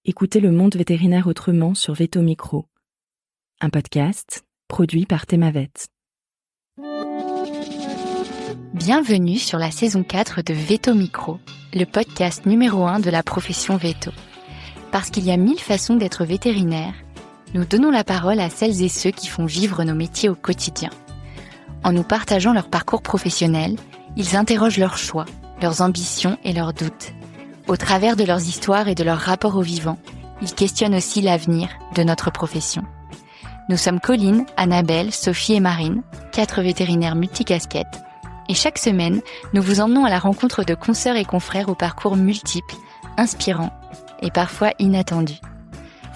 Écoutez le monde vétérinaire autrement sur Veto Micro, un podcast produit par Thémavet. Bienvenue sur la saison 4 de Veto Micro, le podcast numéro 1 de la profession veto. Parce qu'il y a 1000 façons d'être vétérinaire, nous donnons la parole à celles et ceux qui font vivre nos métiers au quotidien. En nous partageant leur parcours professionnel, ils interrogent leurs choix, leurs ambitions et leurs doutes. Au travers de leurs histoires et de leur rapport au vivant, ils questionnent aussi l'avenir de notre profession. Nous sommes Colline, Annabelle, Sophie et Marine, 4 vétérinaires multicasquettes, et chaque semaine, nous vous emmenons à la rencontre de consoeurs et confrères aux parcours multiples, inspirants et parfois inattendus.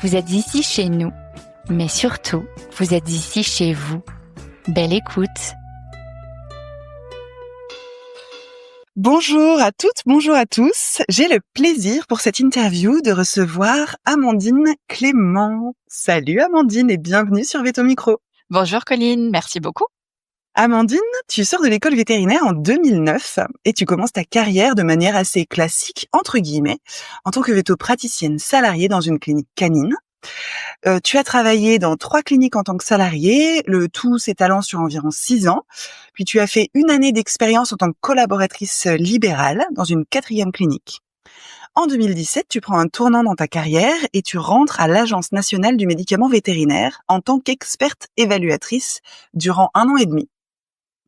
Vous êtes ici chez nous, mais surtout, vous êtes ici chez vous. Belle écoute! Bonjour à toutes, bonjour à tous. J'ai le plaisir pour cette interview de recevoir Amandine Clément. Salut Amandine et bienvenue sur Veto Micro. Bonjour Colline, merci beaucoup. Amandine, tu sors de l'école vétérinaire en 2009 et tu commences ta carrière de manière assez classique, entre guillemets, en tant que véto-praticienne salariée dans une clinique canine. Tu as travaillé dans 3 cliniques en tant que salariée, le tout s'étalant sur environ 6 ans. Puis tu as fait 1 année d'expérience en tant que collaboratrice libérale dans une 4e clinique. En 2017, tu prends un tournant dans ta carrière et tu rentres à l'Agence nationale du médicament vétérinaire en tant qu'experte évaluatrice durant 1 an et demi.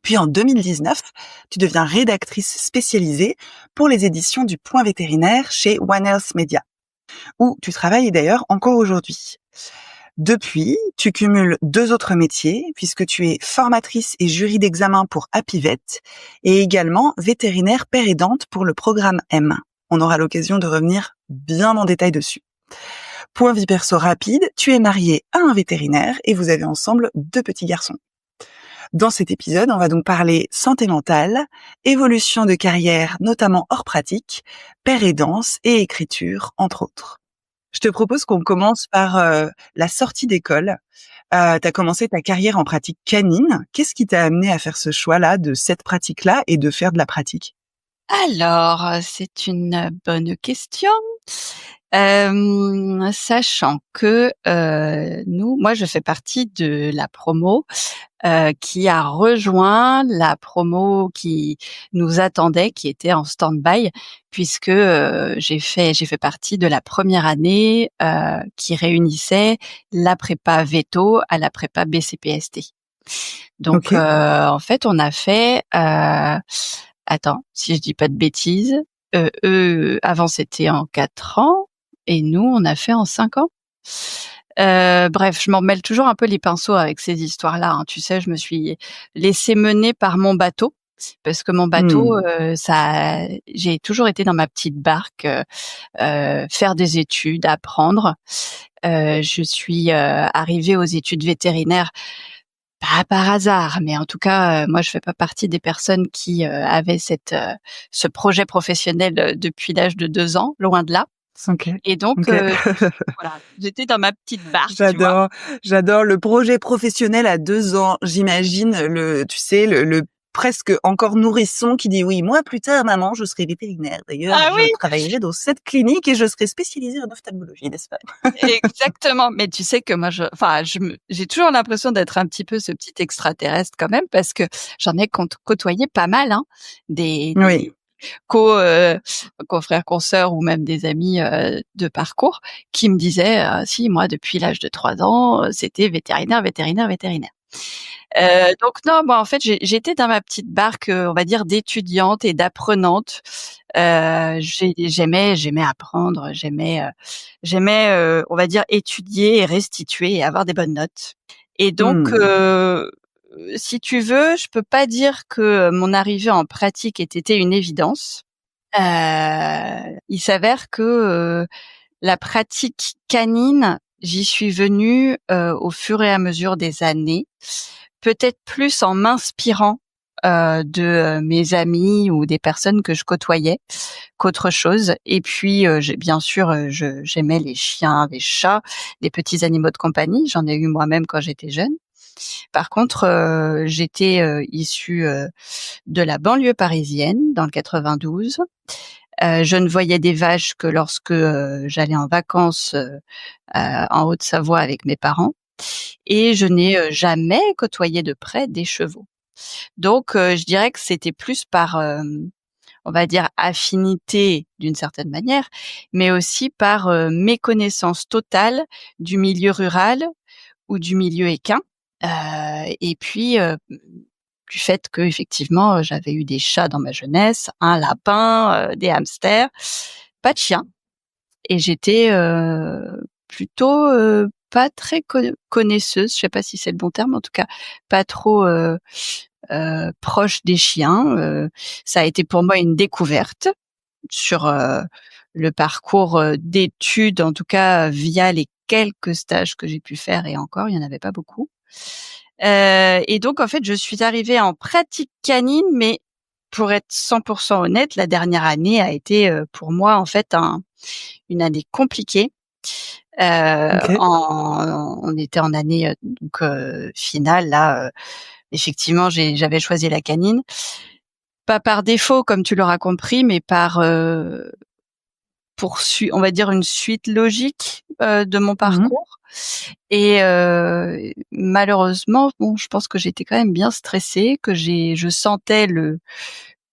Puis en 2019, tu deviens rédactrice spécialisée pour les éditions du Point vétérinaire chez One Health Media, où tu travailles d'ailleurs encore aujourd'hui. Depuis, tu cumules 2 autres métiers puisque tu es formatrice et jury d'examen pour Apivet et également vétérinaire père aidante pour le programme M. On aura l'occasion de revenir bien en détail dessus. Point vie perso rapide, tu es mariée à un vétérinaire et vous avez ensemble 2 petits garçons. Dans cet épisode, on va donc parler santé mentale, évolution de carrière, notamment hors pratique, père aidance et écriture, entre autres. Je te propose qu'on commence par la sortie d'école. Tu as commencé ta carrière en pratique canine. Qu'est-ce qui t'a amené à faire ce choix-là, de cette pratique-là et de faire de la pratique ? Alors, c'est une bonne question. Sachant que moi, je fais partie de la promo qui a rejoint la promo qui nous attendait, qui était en stand-by, puisque j'ai fait partie de la première année qui réunissait la prépa veto à la prépa BCPST. Donc, Okay. en fait, on a fait... attends, si je dis pas de bêtises, eux, avant, c'était en 4 ans, et nous, on a fait en 5 ans. Bref, je m'en mêle toujours un peu les pinceaux avec ces histoires-là, hein. Tu sais, je me suis laissée mener par mon bateau, parce que mon bateau, j'ai toujours été dans ma petite barque, faire des études, apprendre. Je suis arrivée aux études vétérinaires pas par hasard, mais en tout cas, moi, je fais pas partie des personnes qui avaient ce projet professionnel depuis l'âge de 2 ans, loin de là. Ok. Et donc, Okay. voilà, j'étais dans ma petite barque, tu vois. J'adore le projet professionnel à 2 ans. J'imagine le presque encore nourrisson qui dit oui, moi plus tard, maman, je serai vétérinaire. D'ailleurs, Ah oui, je travaillerai dans cette clinique et je serai spécialisée en ophtalmologie, n'est-ce pas? exactement. Mais tu sais que moi, j'ai toujours l'impression d'être un petit peu ce petit extraterrestre quand même, parce que j'en ai côtoyé pas mal, hein, des Oui. confrères, consoeurs ou même des amis de parcours qui me disaient si moi depuis l'âge de 3 ans c'était vétérinaire. Donc non, moi en fait j'étais dans ma petite barque, on va dire d'étudiante et d'apprenante. J'aimais apprendre, on va dire étudier et restituer et avoir des bonnes notes. Et donc si tu veux, je peux pas dire que mon arrivée en pratique ait été une évidence. Il s'avère que la pratique canine, j'y suis venue au fur et à mesure des années, peut-être plus en m'inspirant de mes amis ou des personnes que je côtoyais qu'autre chose. Et puis, j'aimais les chiens, les chats, les petits animaux de compagnie. J'en ai eu moi-même quand j'étais jeune. Par contre, j'étais issue de la banlieue parisienne, dans le 92. Je ne voyais des vaches que lorsque j'allais en vacances en Haute-Savoie avec mes parents, et je n'ai jamais côtoyé de près des chevaux. Donc je dirais que c'était plus par on va dire affinité d'une certaine manière, mais aussi par méconnaissance totale du milieu rural ou du milieu équin, et puis du fait qu'effectivement j'avais eu des chats dans ma jeunesse, un lapin, des hamsters, pas de chien, et j'étais plutôt pas très connaisseuse, je sais pas si c'est le bon terme, en tout cas pas trop proche des chiens. Ça a été pour moi une découverte sur le parcours d'études, en tout cas via les quelques stages que j'ai pu faire, et encore, il y en avait pas beaucoup. Et donc en fait, je suis arrivée en pratique canine, mais pour être 100% honnête, la dernière année a été pour moi en fait une année compliquée. OK. On était en année donc finale là. Effectivement, j'avais choisi la canine, pas par défaut comme tu l'auras compris, mais par on va dire une suite logique de mon Mmh. parcours. Et malheureusement, bon, je pense que j'étais quand même bien stressée, que je sentais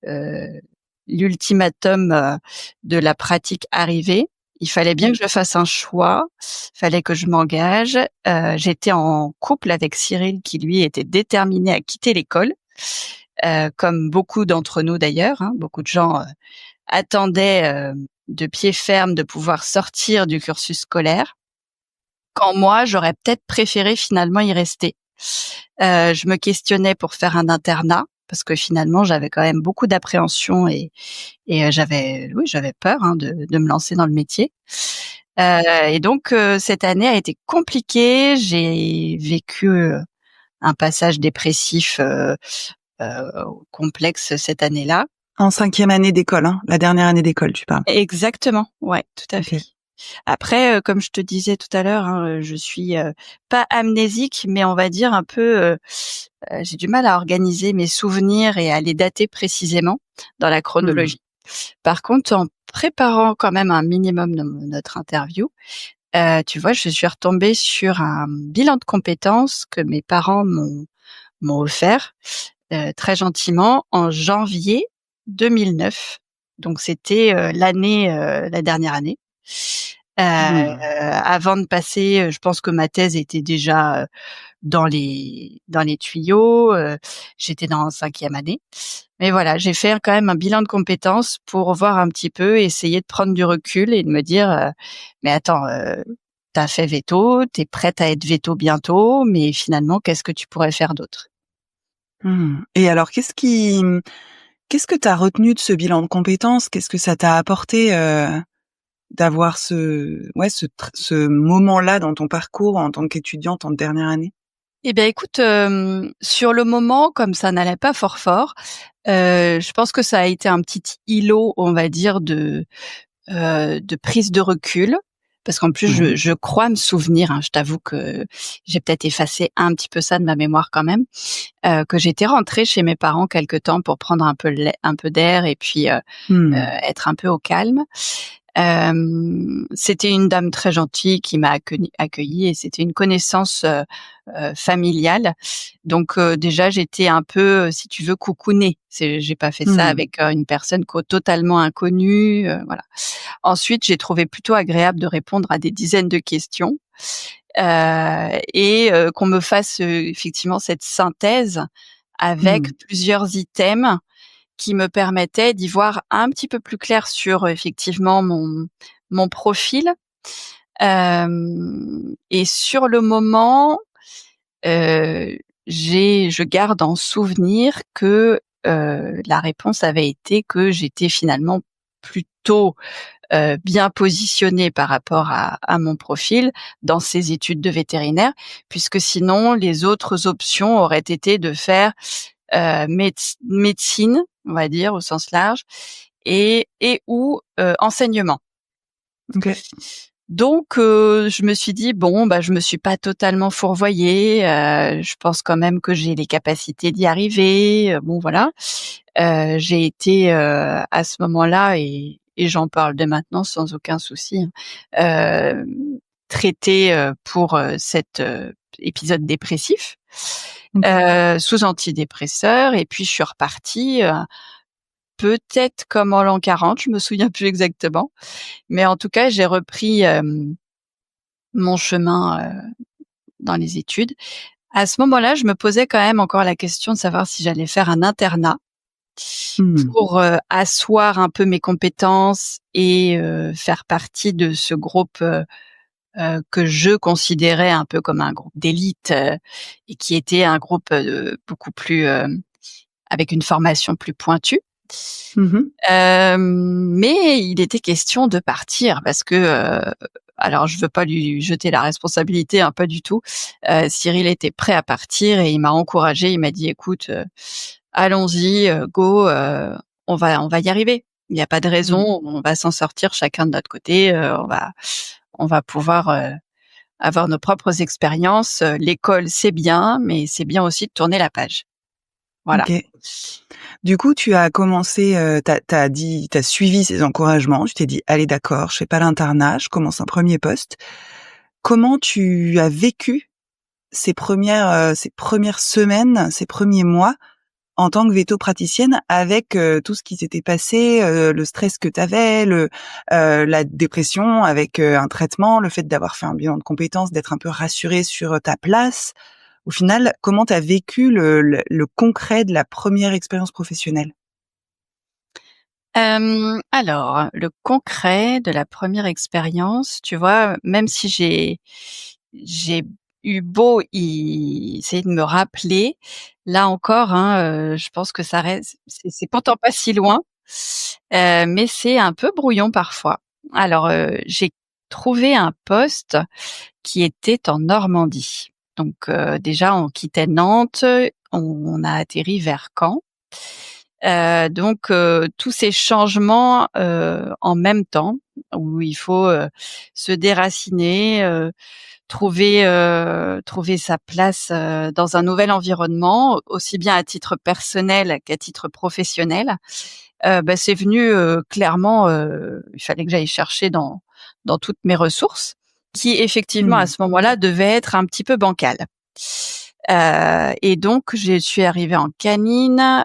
heu, l'ultimatum de la pratique arriver. Il fallait bien que je fasse un choix, fallait que je m'engage. J'étais en couple avec Cyril qui lui était déterminé à quitter l'école, comme beaucoup d'entre nous d'ailleurs, hein. Beaucoup de gens attendaient de pied ferme de pouvoir sortir du cursus scolaire, quand moi j'aurais peut-être préféré finalement y rester. Je me questionnais pour faire un internat parce que finalement j'avais quand même beaucoup d'appréhension, et j'avais peur, hein, de me lancer dans le métier. Et donc cette année a été compliquée. J'ai vécu un passage dépressif complexe cette année-là. En 5e année d'école, hein? La dernière année d'école, tu parles? Exactement, ouais, tout à fait. OK. Après, comme je te disais tout à l'heure, hein, je suis pas amnésique, mais on va dire un peu, j'ai du mal à organiser mes souvenirs et à les dater précisément dans la Mmh. chronologie. Par contre, en préparant quand même un minimum de notre interview, tu vois, je suis retombée sur un bilan de compétences que mes parents m'ont offert, très gentiment en janvier 2009. Donc c'était la dernière année. Mmh. Avant de passer, je pense que ma thèse était déjà dans les tuyaux. J'étais dans 5e année. Mais voilà, j'ai fait quand même un bilan de compétences pour voir un petit peu, essayer de prendre du recul et de me dire, «Mais attends, tu as fait véto, tu es prête à être véto bientôt, mais finalement, qu'est-ce que tu pourrais faire d'autre?» Mmh. Et alors qu'est-ce que tu as retenu de ce bilan de compétences? Qu'est-ce que ça t'a apporté, d'avoir ce moment-là dans ton parcours en tant qu'étudiante en dernière année? Eh bien écoute, sur le moment, comme ça n'allait pas fort, je pense que ça a été un petit îlot, on va dire, de prise de recul. Parce qu'en plus, Mmh. je crois me souvenir, hein, je t'avoue que j'ai peut-être effacé un petit peu ça de ma mémoire quand même, que j'étais rentrée chez mes parents quelque temps pour prendre un peu d'air, et puis Mmh. être un peu au calme. C'était une dame très gentille qui m'a accueillie, et c'était une connaissance familiale. Donc déjà j'étais un peu, si tu veux, coucounée. J'ai pas fait ça Mmh. avec une personne totalement inconnue, voilà. Ensuite, j'ai trouvé plutôt agréable de répondre à des dizaines de questions, et qu'on me fasse effectivement cette synthèse avec Mmh. plusieurs items qui me permettait d'y voir un petit peu plus clair sur effectivement mon profil. Et sur le moment, je garde en souvenir que la réponse avait été que j'étais finalement plutôt bien positionnée par rapport à mon profil dans ces études de vétérinaire, puisque sinon les autres options auraient été de faire médecine, on va dire au sens large, et ou enseignement. OK. Donc je me suis dit: «Bon, bah, je me suis pas totalement fourvoyée, je pense quand même que j'ai les capacités d'y arriver», bon voilà. J'ai été à ce moment-là, et et j'en parle dès maintenant sans aucun souci, traité pour cet épisode dépressif, sous antidépresseurs, et puis je suis repartie, peut-être comme en l'an 40, je me souviens plus exactement, mais en tout cas j'ai repris mon chemin dans les études. À ce moment-là, je me posais quand même encore la question de savoir si j'allais faire un internat pour asseoir un peu mes compétences et faire partie de ce groupe que je considérais un peu comme un groupe d'élite, et qui était un groupe beaucoup plus avec une formation plus pointue. Mais il était question de partir parce que alors je veux pas lui jeter la responsabilité, hein, pas du tout. Cyril était prêt à partir et il m'a encouragée. Il m'a dit: «Écoute, allons-y, go, on va y arriver. Il n'y a pas de raison, on va s'en sortir chacun de notre côté, on va pouvoir avoir nos propres expériences. L'école, c'est bien, mais c'est bien aussi de tourner la page». Voilà. OK. Du coup, tu as commencé, t'as suivi ces encouragements, tu t'es dit: «Allez d'accord, je fais pas l'internat, je commence un premier poste». Comment tu as vécu ces premières semaines, ces premiers mois en tant que véto-praticienne avec, tout ce qui s'était passé, le stress que tu avais, la dépression avec, un traitement, le fait d'avoir fait un bilan de compétences, d'être un peu rassurée sur, ta place? Au final, comment tu as vécu le concret de la première expérience professionnelle? Alors, le concret de la première expérience, tu vois, même si j'ai eu beau essayer de me rappeler, là encore, hein, je pense que ça reste c'est pourtant pas si loin, mais c'est un peu brouillon parfois. Alors, j'ai trouvé un poste qui était en Normandie. Donc, déjà on quittait Nantes, on a atterri vers Caen. Donc tous ces changements, en même temps, où il faut, se déraciner, trouver sa place, dans un nouvel environnement, aussi bien à titre personnel qu'à titre professionnel. C'est venu, clairement, il fallait que j'aille chercher dans toutes mes ressources, qui effectivement à ce moment-là devaient être un petit peu bancales. Et donc je suis arrivée en canine,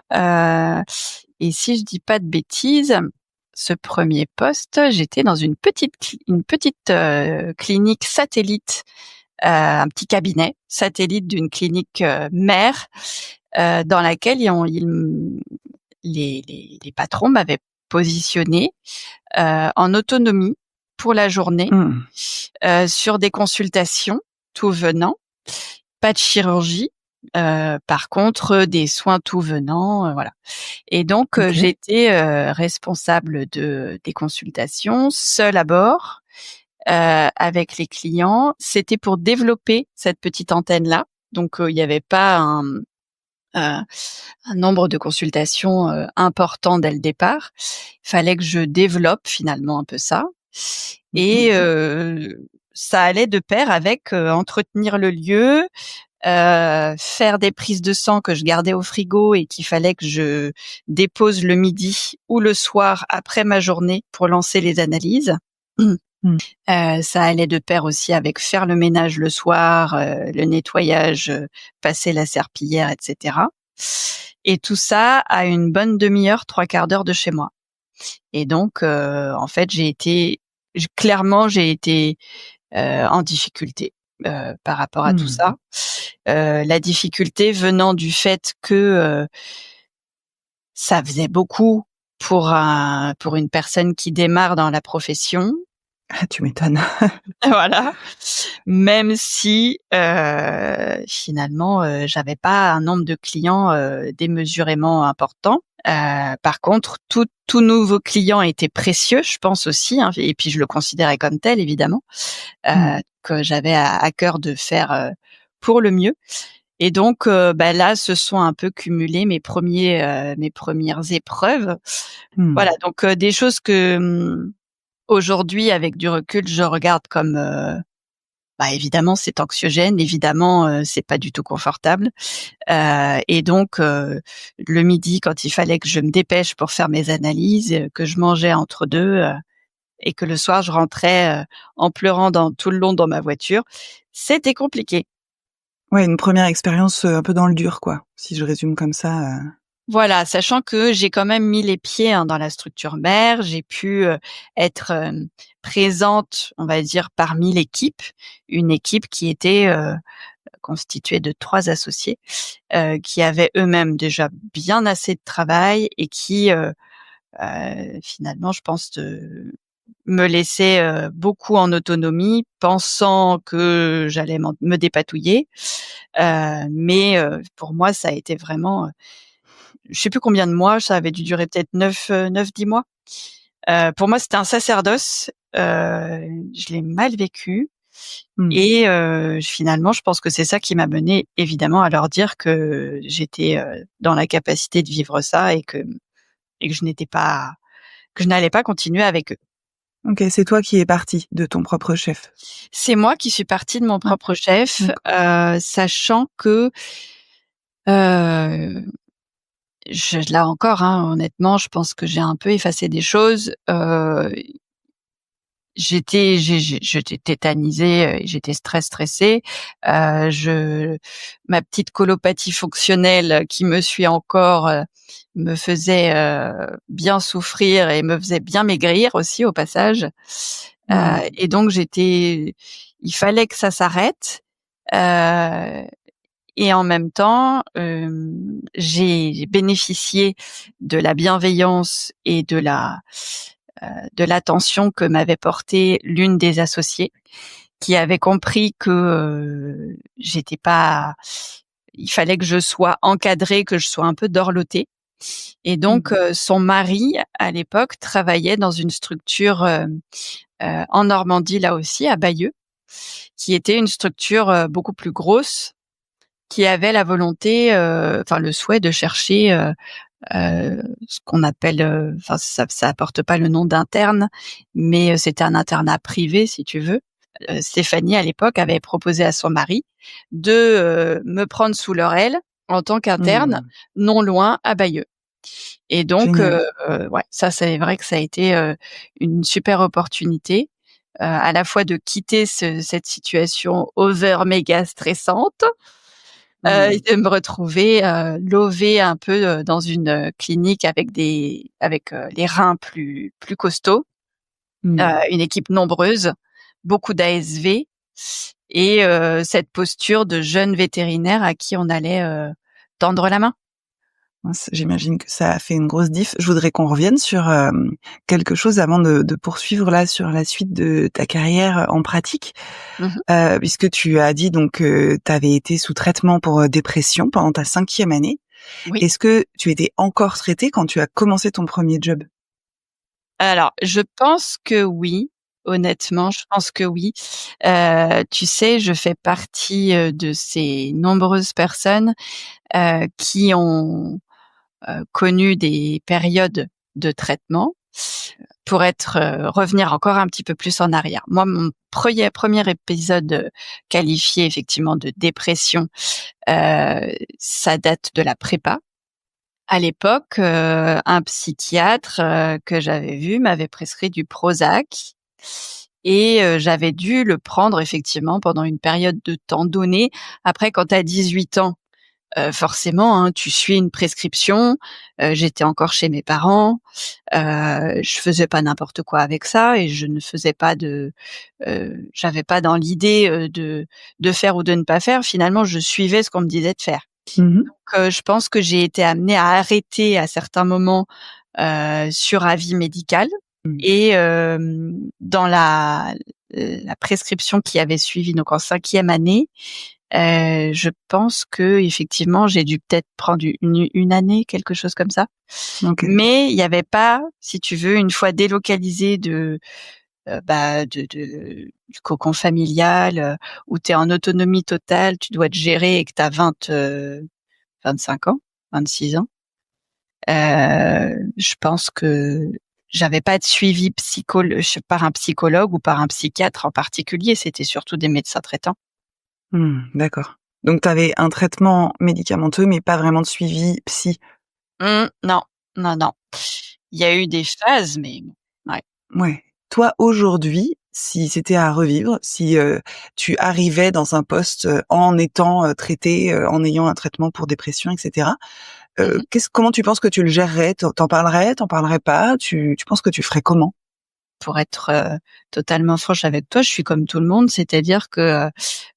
et si je dis pas de bêtises, ce premier poste, j'étais dans une petite clinique satellite, un petit cabinet satellite d'une clinique mère, dans laquelle les patrons m'avaient positionnée en autonomie pour la journée, sur des consultations tout venant. Pas de chirurgie, par contre, des soins tout venant, voilà. Et donc, OK. j'étais responsable des consultations, seule à bord, avec les clients. C'était pour développer cette petite antenne-là. Donc, il y avait pas un nombre de consultations important dès le départ. Il fallait que je développe finalement un peu ça. Et ça allait de pair avec entretenir le lieu, faire des prises de sang que je gardais au frigo et qu'il fallait que je dépose le midi ou le soir après ma journée pour lancer les analyses. Ça allait de pair aussi avec faire le ménage le soir, le nettoyage, passer la serpillière, etc. Et tout ça à une bonne demi-heure, 3/4 d'heure de chez moi. Et donc, en fait, j'ai été en difficulté par rapport à tout ça. La difficulté venant du fait que ça faisait beaucoup pour une personne qui démarre dans la profession. Ah, tu m'étonnes. Voilà. Même si finalement j'avais pas un nombre de clients démesurément important. Par contre, tout nouveau client était précieux, je pense aussi, hein, et puis je le considérais comme tel évidemment, que j'avais à cœur de faire pour le mieux. Et donc là, se sont un peu cumulées mes premières épreuves. Voilà, donc des choses que aujourd'hui, avec du recul, je regarde comme évidemment, c'est anxiogène, évidemment, c'est pas du tout confortable. Et donc, le midi, quand il fallait que je me dépêche pour faire mes analyses, que je mangeais entre deux, et que le soir, je rentrais en pleurant tout le long dans ma voiture, c'était compliqué. Ouais, une première expérience un peu dans le dur, quoi, si je résume comme ça. Voilà, sachant que j'ai quand même mis les pieds, dans la structure mère, j'ai pu être présente, on va dire, parmi l'équipe, une équipe qui était constituée de 3 associés, qui avaient eux-mêmes déjà bien assez de travail et qui finalement, je pense, me laissaient beaucoup en autonomie, pensant que j'allais me dépatouiller. Mais pour moi, ça a été vraiment, je sais plus combien de mois, ça avait dû durer peut-être 9-10 mois. Pour moi, c'était un sacerdoce. Je l'ai mal vécu Mmh. et finalement, je pense que c'est ça qui m'a menée évidemment à leur dire que j'étais dans la capacité de vivre ça et que je n'allais pas continuer avec eux. OK, c'est toi qui es partie de ton propre chef? C'est moi qui suis partie de mon Ouais, propre chef, d'accord. sachant que, heu, là encore, honnêtement, je pense que j'ai un peu effacé des choses. J'étais tétanisée, j'étais stressée. Ma petite colopathie fonctionnelle qui me suit encore, me faisait bien souffrir et me faisait bien maigrir aussi au passage. Mmh. Et donc il fallait que ça s'arrête. Heu et en même temps, j'ai bénéficié de la bienveillance et de l'attention que m'avait portée l'une des associées, qui avait compris que, j'étais pas il fallait que je sois encadrée, que je sois un peu dorlotée et donc Mmh. son mari, à l'époque, travaillait dans une structure, en Normandie, là aussi, à Bayeux, qui était une structure, beaucoup plus grosse, qui avait la volonté, enfin le souhait de chercher, ce qu'on appelle, enfin ça apporte pas le nom d'interne, mais c'était un internat privé si tu veux. Stéphanie à l'époque avait proposé à son mari de, me prendre sous leur aile en tant qu'interne, Mmh. non loin à Bayeux et donc Génial. ouais, ça c'est vrai que ça a été, une super opportunité, à la fois de quitter cette situation over méga stressante. Et Mmh. de me retrouver, lovée un peu, dans une, clinique avec les reins plus costauds, Mmh. une équipe nombreuse, beaucoup d'ASV et cette posture de jeune vétérinaire à qui on allait, tendre la main. Mince, j'imagine que ça a fait une grosse diff. Je voudrais qu'on revienne sur, quelque chose avant de poursuivre là sur la suite de ta carrière en pratique. Mmh. Puisque tu as dit donc que tu avais été sous traitement pour, dépression pendant ta 5e année. Oui. Est-ce que tu étais encore traitée quand tu as commencé ton premier job? Alors, je pense que oui, honnêtement, je pense que oui. Tu sais, je fais partie, de ces nombreuses personnes, qui ont connu des périodes de traitement. Pour revenir encore un petit peu plus en arrière. Moi, mon premier épisode, qualifié effectivement de dépression, ça date de la prépa. À l'époque, un psychiatre, que j'avais vu m'avait prescrit du Prozac et j'avais dû le prendre effectivement pendant une période de temps donnée. Après, quand tu as 18 ans, forcément, tu suis une prescription. J'étais encore chez mes parents, je faisais pas n'importe quoi avec ça et je ne faisais pas j'avais pas dans l'idée, de faire ou de ne pas faire. Finalement, je suivais ce qu'on me disait de faire. Mmh mh. Donc je pense que j'ai été amenée à arrêter à certains moments, sur avis médical Mmh. et dans la prescription qui avait suivi, donc en 5e année, je pense qu'effectivement, j'ai dû peut-être prendre une année, quelque chose comme ça. OK. Mais il y avait pas, si tu veux, une fois délocalisée du cocon familial, où tu es en autonomie totale, tu dois te gérer et que tu as 25 ans, 26 ans. Je pense que j'avais pas de suivi par un psychologue ou par un psychiatre en particulier. C'était surtout des médecins traitants. D'accord. Donc, tu avais un traitement médicamenteux, mais pas vraiment de suivi psy. Non, non, non. Il y a eu des phases, mais bon, ouais. Ouais. Toi, aujourd'hui, si c'était à revivre, si tu arrivais dans un poste en étant traité, en ayant un traitement pour dépression, etc., comment tu penses que tu le gérerais? T'en parlerais? T'en parlerais pas? Tu penses que tu ferais comment? Pour être totalement franche avec toi, je suis comme tout le monde, c'est-à-dire que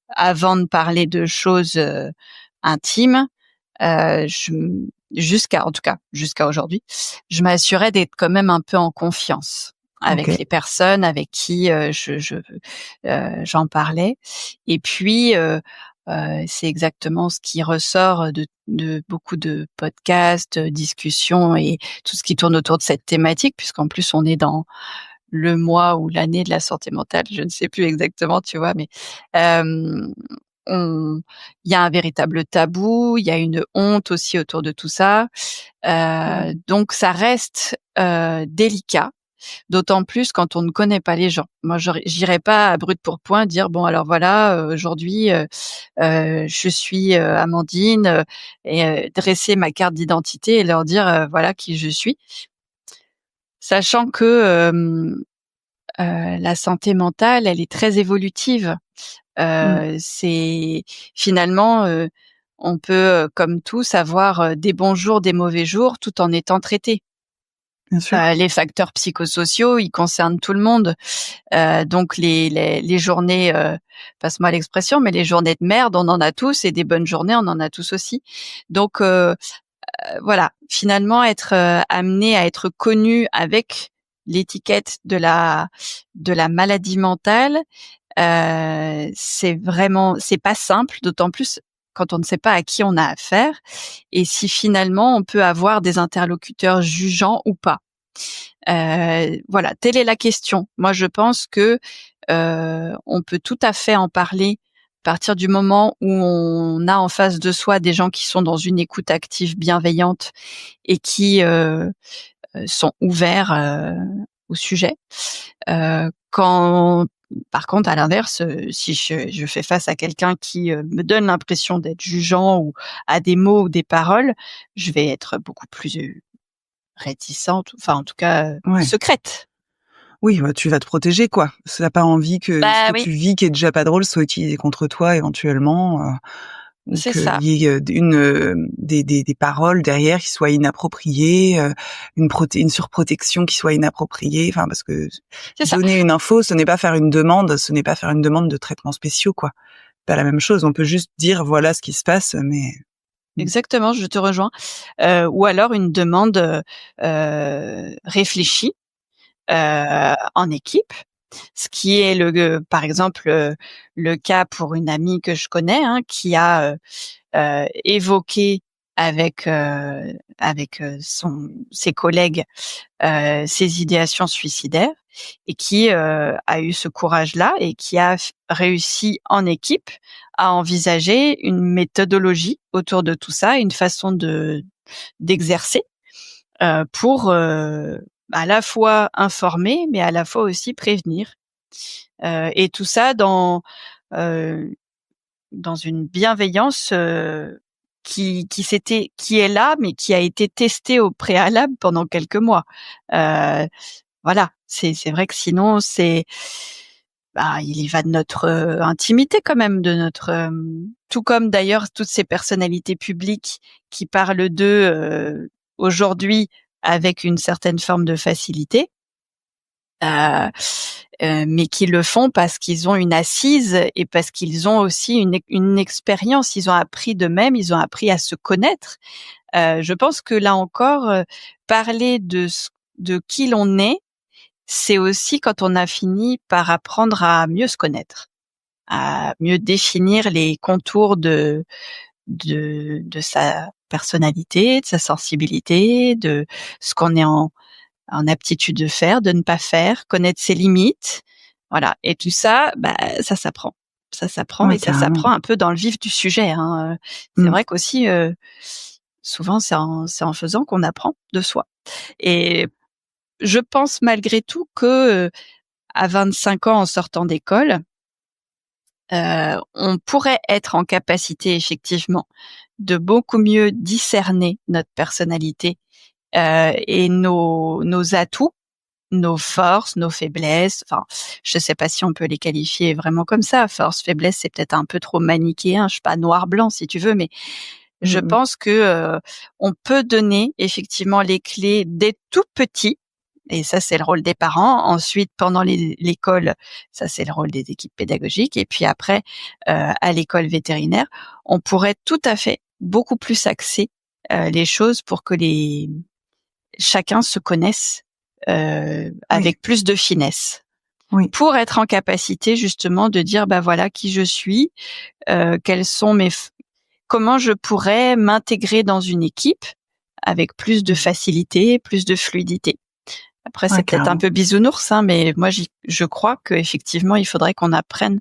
avant de parler de choses intimes, jusqu'à aujourd'hui, je m'assurais d'être quand même un peu en confiance avec OK. les personnes avec qui j'en parlais. Et puis c'est exactement ce qui ressort de beaucoup de podcasts, discussions et tout ce qui tourne autour de cette thématique, puisqu'en plus on est dans le mois ou l'année de la santé mentale, je ne sais plus exactement, tu vois, mais il y a un véritable tabou, il y a une honte aussi autour de tout ça, donc ça reste délicat, d'autant plus quand on ne connaît pas les gens. Moi, j'irai pas à brut pour point dire bon alors voilà, aujourd'hui je suis Amandine, et dresser ma carte d'identité et leur dire voilà qui je suis. Sachant que la santé mentale, elle est très évolutive. Mmh. C'est finalement, on peut, comme tous, avoir des bons jours, des mauvais jours, tout en étant traité. Bien sûr. Les facteurs psychosociaux, ils concernent tout le monde. Donc les journées, passe-moi l'expression, mais les journées de merde, on en a tous, et des bonnes journées, on en a tous aussi. Donc voilà, finalement être amené à être connu avec l'étiquette de la maladie mentale, c'est pas simple, d'autant plus quand on ne sait pas à qui on a affaire et si finalement on peut avoir des interlocuteurs jugeants ou pas. Voilà, telle est la question. Moi, je pense que on peut tout à fait en parler à partir du moment où on a en face de soi des gens qui sont dans une écoute active, bienveillante et qui sont ouverts au sujet. Quand par contre, à l'inverse, si je fais face à quelqu'un qui me donne l'impression d'être jugeant ou à des mots ou des paroles, je vais être beaucoup plus réticente, enfin en tout cas Ouais. secrète. Oui, bah, tu vas te protéger, quoi. Parce que tu pas envie que ce Bah que oui, tu vis, qui est déjà pas drôle, soit utilisé contre toi éventuellement, ou c'est qu'il ça, y ait, des paroles derrière qui soient inappropriées, une surprotection qui soit inappropriée. Enfin, parce que c'est ça. donner une info, ce n'est pas faire une demande, ce n'est pas faire une demande de traitements spéciaux, quoi. Pas la même chose. On peut juste dire: «Voilà ce qui se passe», mais Exactement, je te rejoins. Ou alors une demande réfléchie en équipe. Ce qui est par exemple, le cas pour une amie que je connais, hein, qui a évoqué avec ses collègues ses idéations suicidaires et qui a eu ce courage-là et qui a réussi en équipe à envisager une méthodologie autour de tout ça, une façon d'exercer pour à la fois informer, mais à la fois aussi prévenir. Et tout ça heu, dans une bienveillance qui est là, mais qui a été testée au préalable pendant quelques mois. Voilà, c'est vrai que sinon il y va de notre intimité quand même, de notre tout comme d'ailleurs toutes ces personnalités publiques qui parlent d'eux aujourd'hui avec une certaine forme de facilité, heu mais qui le font parce qu'ils ont une assise et parce qu'ils ont aussi une expérience. Ils ont appris d'eux-mêmes, ils ont appris à se connaître. Je pense que là encore, parler de qui l'on est, c'est aussi quand on a fini par apprendre à mieux se connaître, à mieux définir les contours de sa personnalité, de sa sensibilité, de ce qu'on est en aptitude de faire, de ne pas faire, connaître ses limites. Voilà, et tout ça, ça s'apprend. Ça s'apprend ouais, et ça carrément. s'apprend un peu dans le vif du sujet, hein, c'est Mmh. vrai qu'aussi, souvent c'est en faisant qu'on apprend de soi et je pense malgré tout que à 25 ans en sortant d'école, on pourrait être en capacité effectivement de beaucoup mieux discerner notre personnalité et nos atouts, nos forces, nos faiblesses. Enfin, je sais pas si on peut les qualifier vraiment comme ça. Force, faiblesse, c'est peut-être un peu trop manichéen. Je sais pas, noir, blanc si tu veux, mais je Mmh. pense que on peut donner effectivement les clés dès tout petit. Et ça, c'est le rôle des parents. Ensuite, pendant l'école, ça, c'est le rôle des équipes pédagogiques. Et puis après, à l'école vétérinaire, on pourrait tout à fait beaucoup plus axer les choses pour que chacun se connaisse Oui, avec plus de finesse. oui. Pour être en capacité justement de dire, bah voilà qui je suis, quels sont comment je pourrais m'intégrer dans une équipe avec plus de facilité, plus de fluidité. Après, c'est Ouais, peut-être un carrément. peu bisounours, hein, mais moi, je crois qu'effectivement, il faudrait qu'on apprenne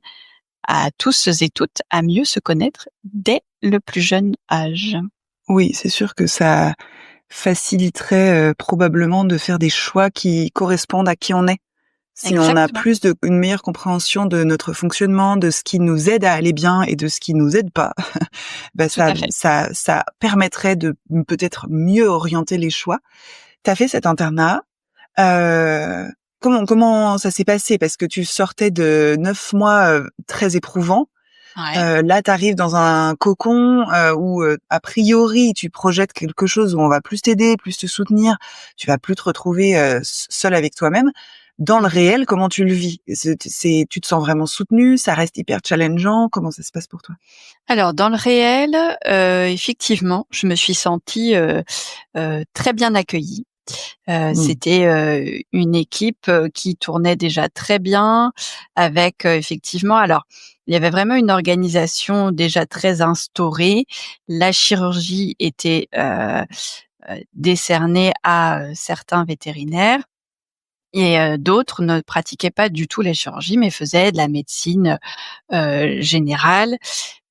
à tous et toutes à mieux se connaître dès le plus jeune âge. Oui, c'est sûr que ça faciliterait, probablement de faire des choix qui correspondent à qui on est. Si on a Exactement, une meilleure compréhension de notre fonctionnement, de ce qui nous aide à aller bien et de ce qui nous aide pas, bah, tout à fait. ça permettrait de peut-être mieux orienter les choix. Tu as fait cet internat, heu, comment ça s'est passé? Parce que tu sortais de 9 mois, très éprouvants. Ouais. Là, tu arrives dans un cocon, où, a priori, tu projettes quelque chose où on va plus t'aider, plus te soutenir. Tu vas plus te retrouver, seule avec toi-même. Dans le Mmh. réel, comment tu le vis? Tu te sens vraiment soutenue? Ça reste hyper challengeant? Comment ça se passe pour toi? Alors dans le réel, effectivement, je me suis sentie, très bien accueillie. Mmh. C'était, une équipe, qui tournait déjà très bien avec, effectivement alors, il y avait vraiment une organisation déjà très instaurée. La chirurgie était, décernée à, certains vétérinaires et d'autres ne pratiquaient pas du tout la chirurgie, mais faisaient de la médecine, générale,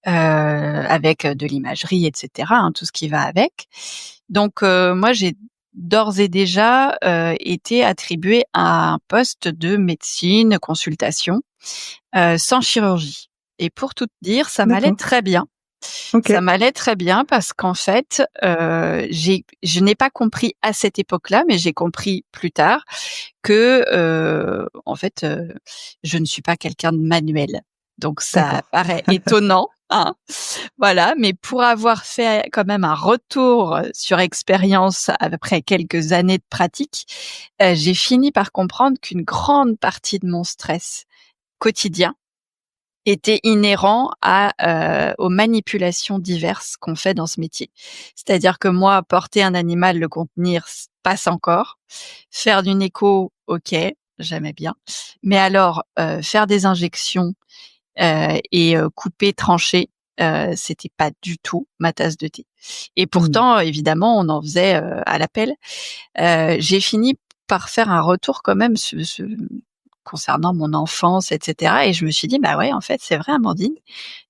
avec, de l'imagerie et cetera, hein, tout ce qui va avec. Donc moi j'ai d'ores et déjà, été attribuée à un poste de médecine, consultation, sans chirurgie et pour tout te dire, ça m'allait D'accord. très bien. Ça OK. m'allait très bien parce qu'en fait, je n'ai pas compris à cette époque-là, mais j'ai compris plus tard que, en fait, je ne suis pas quelqu'un de manuel. Donc ça D'accord. paraît étonnant, hein, voilà, mais pour avoir fait quand même un retour sur expérience après quelques années de pratique, j'ai fini par comprendre qu'une grande partie de mon stress quotidien était inhérent aux manipulations diverses qu'on fait dans ce métier. C'est-à-dire que moi, porter un animal, le contenir, passe encore. Faire d'une écho, OK, j'aimais bien. Mais alors, faire des injections, et couper, trancher, c'était pas du tout ma tasse de thé. Et Mmh. pourtant, évidemment, on en faisait, à l'appel. J'ai fini par faire un retour quand même concernant mon enfance et cetera et je me suis dit: «Bah ouais, en fait, c'est vrai Amandine,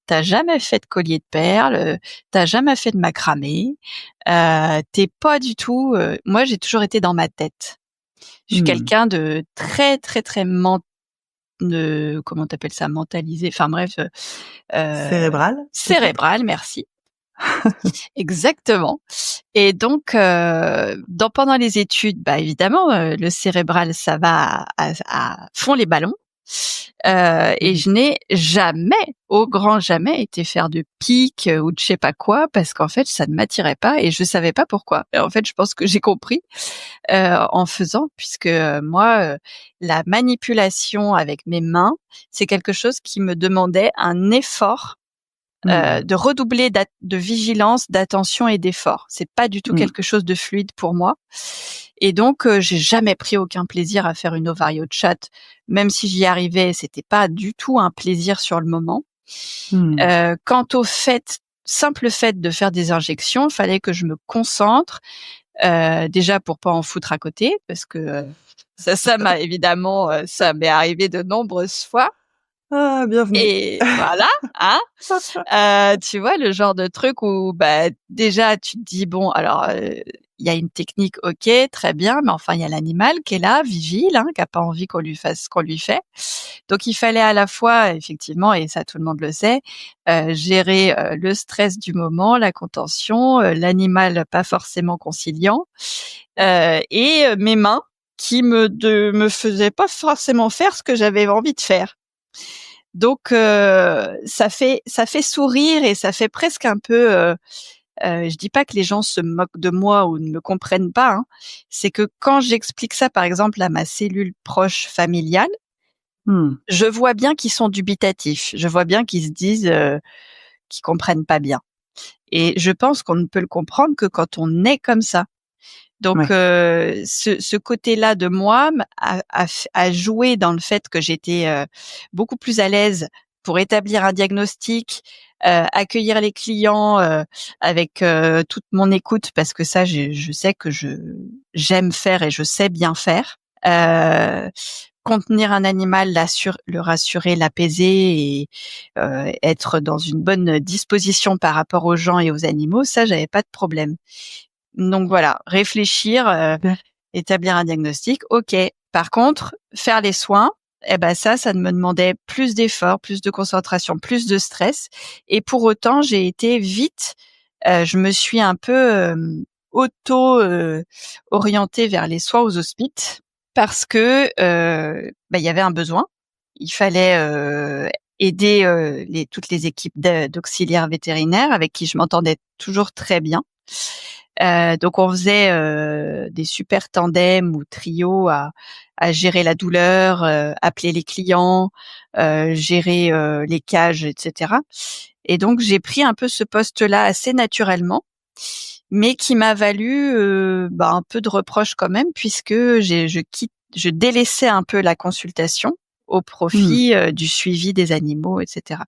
tu jamais fait de collier de perles, tu jamais fait de macramé, tu pas du tout» moi, j'ai toujours été dans ma tête. Je suis Mmh. quelqu'un de très, très, très comment tu appelles ça? Mentalisé, enfin bref, Cérébral, peut-être? cérébral, merci. Exactement et donc pendant les études, bah, évidemment, le cérébral, ça va à fond les ballons, et Mmh. je n'ai jamais, au grand jamais, été faire de pique, ou de je sais pas quoi parce qu'en fait, ça ne m'attirait pas et je savais pas pourquoi et en fait, je pense que j'ai compris, en faisant puisque, moi, la manipulation avec mes mains, c'est quelque chose qui me demandait un effort Mmh. de redoubler de vigilance, d'attention et d'effort. C'est pas du tout Mmh. quelque chose de fluide pour moi et donc j'ai jamais pris aucun plaisir à faire une ovario chat. Même si j'y arrivais, c'était pas du tout un plaisir sur le moment. Mmh. Quant au simple fait de faire des injections, fallait que je me concentre, déjà pour pas en foutre à côté parce que, ça m'a évidemment, ça m'est arrivé de nombreuses fois. Ah, bienvenue. Et voilà, hein. Tu vois, le genre de truc où, déjà, tu te dis: «Bon, alors, il y a une technique, OK, très bien, mais enfin, il y a l'animal qui est là, vigile, hein, qui a pas envie qu'on lui fasse ce qu'on lui fait». Donc il fallait à la fois, effectivement, et ça tout le monde le sait, gérer, le stress du moment, la contention, l'animal pas forcément conciliant, et mes mains qui me faisaient pas forcément faire ce que j'avais envie de faire. Donc ça fait sourire et ça fait presque un peu, je dis pas que les gens se moquent de moi ou ne me comprennent pas, hein. C'est que quand j'explique ça, par exemple, à ma cellule proche familiale, Mmh. je vois bien qu'ils sont dubitatifs. Je vois bien qu'ils se disent, qu'ils comprennent pas bien. Et je pense qu'on ne peut le comprendre que quand on est comme ça. Donc Ouais. ce côté-là de moi a joué dans le fait que j'étais, beaucoup plus à l'aise pour établir un diagnostic, accueillir les clients, avec, toute mon écoute parce que ça je sais que j'aime faire et je sais bien faire. Contenir un animal, le rassurer, l'apaiser et être dans une bonne disposition par rapport aux gens et aux animaux, ça j'avais pas de problème. Donc voilà, réfléchir, Bien. établir un diagnostic, OK. Par contre, faire les soins, ça me demandait plus d'efforts, plus de concentration, plus de stress et pour autant, j'ai été vite, je me suis un peu, auto, orientée vers les soins aux hospices parce que, il y avait un besoin. Il fallait, aider, toutes les équipes d'auxiliaires vétérinaires avec qui je m'entendais toujours très bien. Donc on faisait, des super tandems ou trios à gérer la douleur, appeler les clients, gérer, les cages et cetera. Et donc j'ai pris un peu ce poste-là assez naturellement, mais qui m'a valu, un peu de reproches quand même puisque je délaissais un peu la consultation au Mmh. profit, du suivi des animaux et cetera.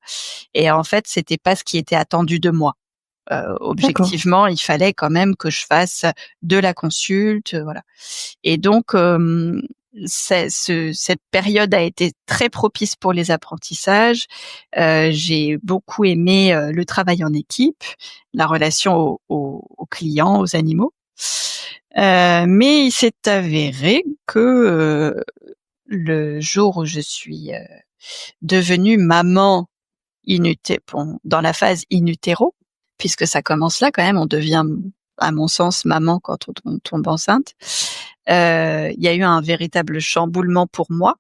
Et en fait, c'était pas ce qui était attendu de moi. D'accord. Objectivement, il fallait quand même que je fasse de la consulte, voilà. Et donc, cette période a été très propice pour les apprentissages. J'ai beaucoup aimé, le travail en équipe, la relation aux clients, aux animaux. Mais il s'est avéré que, le jour où je suis, devenue maman dans la phase in utero, puisque ça commence là quand même, on devient, à mon sens, maman quand on tombe enceinte. Il y a eu un véritable chamboulement pour moi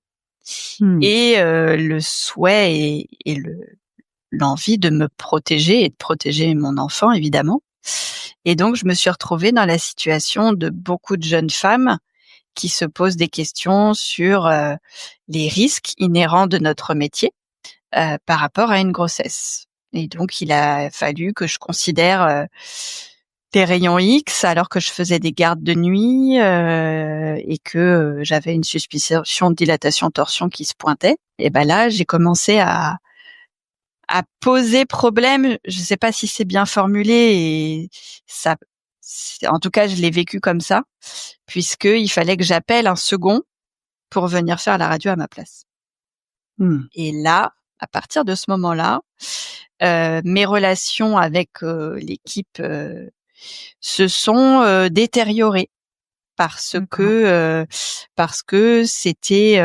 Mmh. et le souhait et l'envie de me protéger et de protéger mon enfant évidemment. Et donc je me suis retrouvée dans la situation de beaucoup de jeunes femmes qui se posent des questions sur, les risques inhérents de notre métier. Par rapport à une grossesse. Et donc il a fallu que je considère, des rayons X alors que je faisais des gardes de nuit, et que, j'avais une suspicion de dilatation-torsion qui se pointait. Et là, j'ai commencé à poser problème. Je ne sais pas si c'est bien formulé et ça en tout cas, je l'ai vécu comme ça, puisqu'il fallait que j'appelle un second pour venir faire la radio à ma place. Mmh. Et là, à partir de ce moment-là, mes relations avec, l'équipe, se sont, détériorées parce D'accord. que, c'était,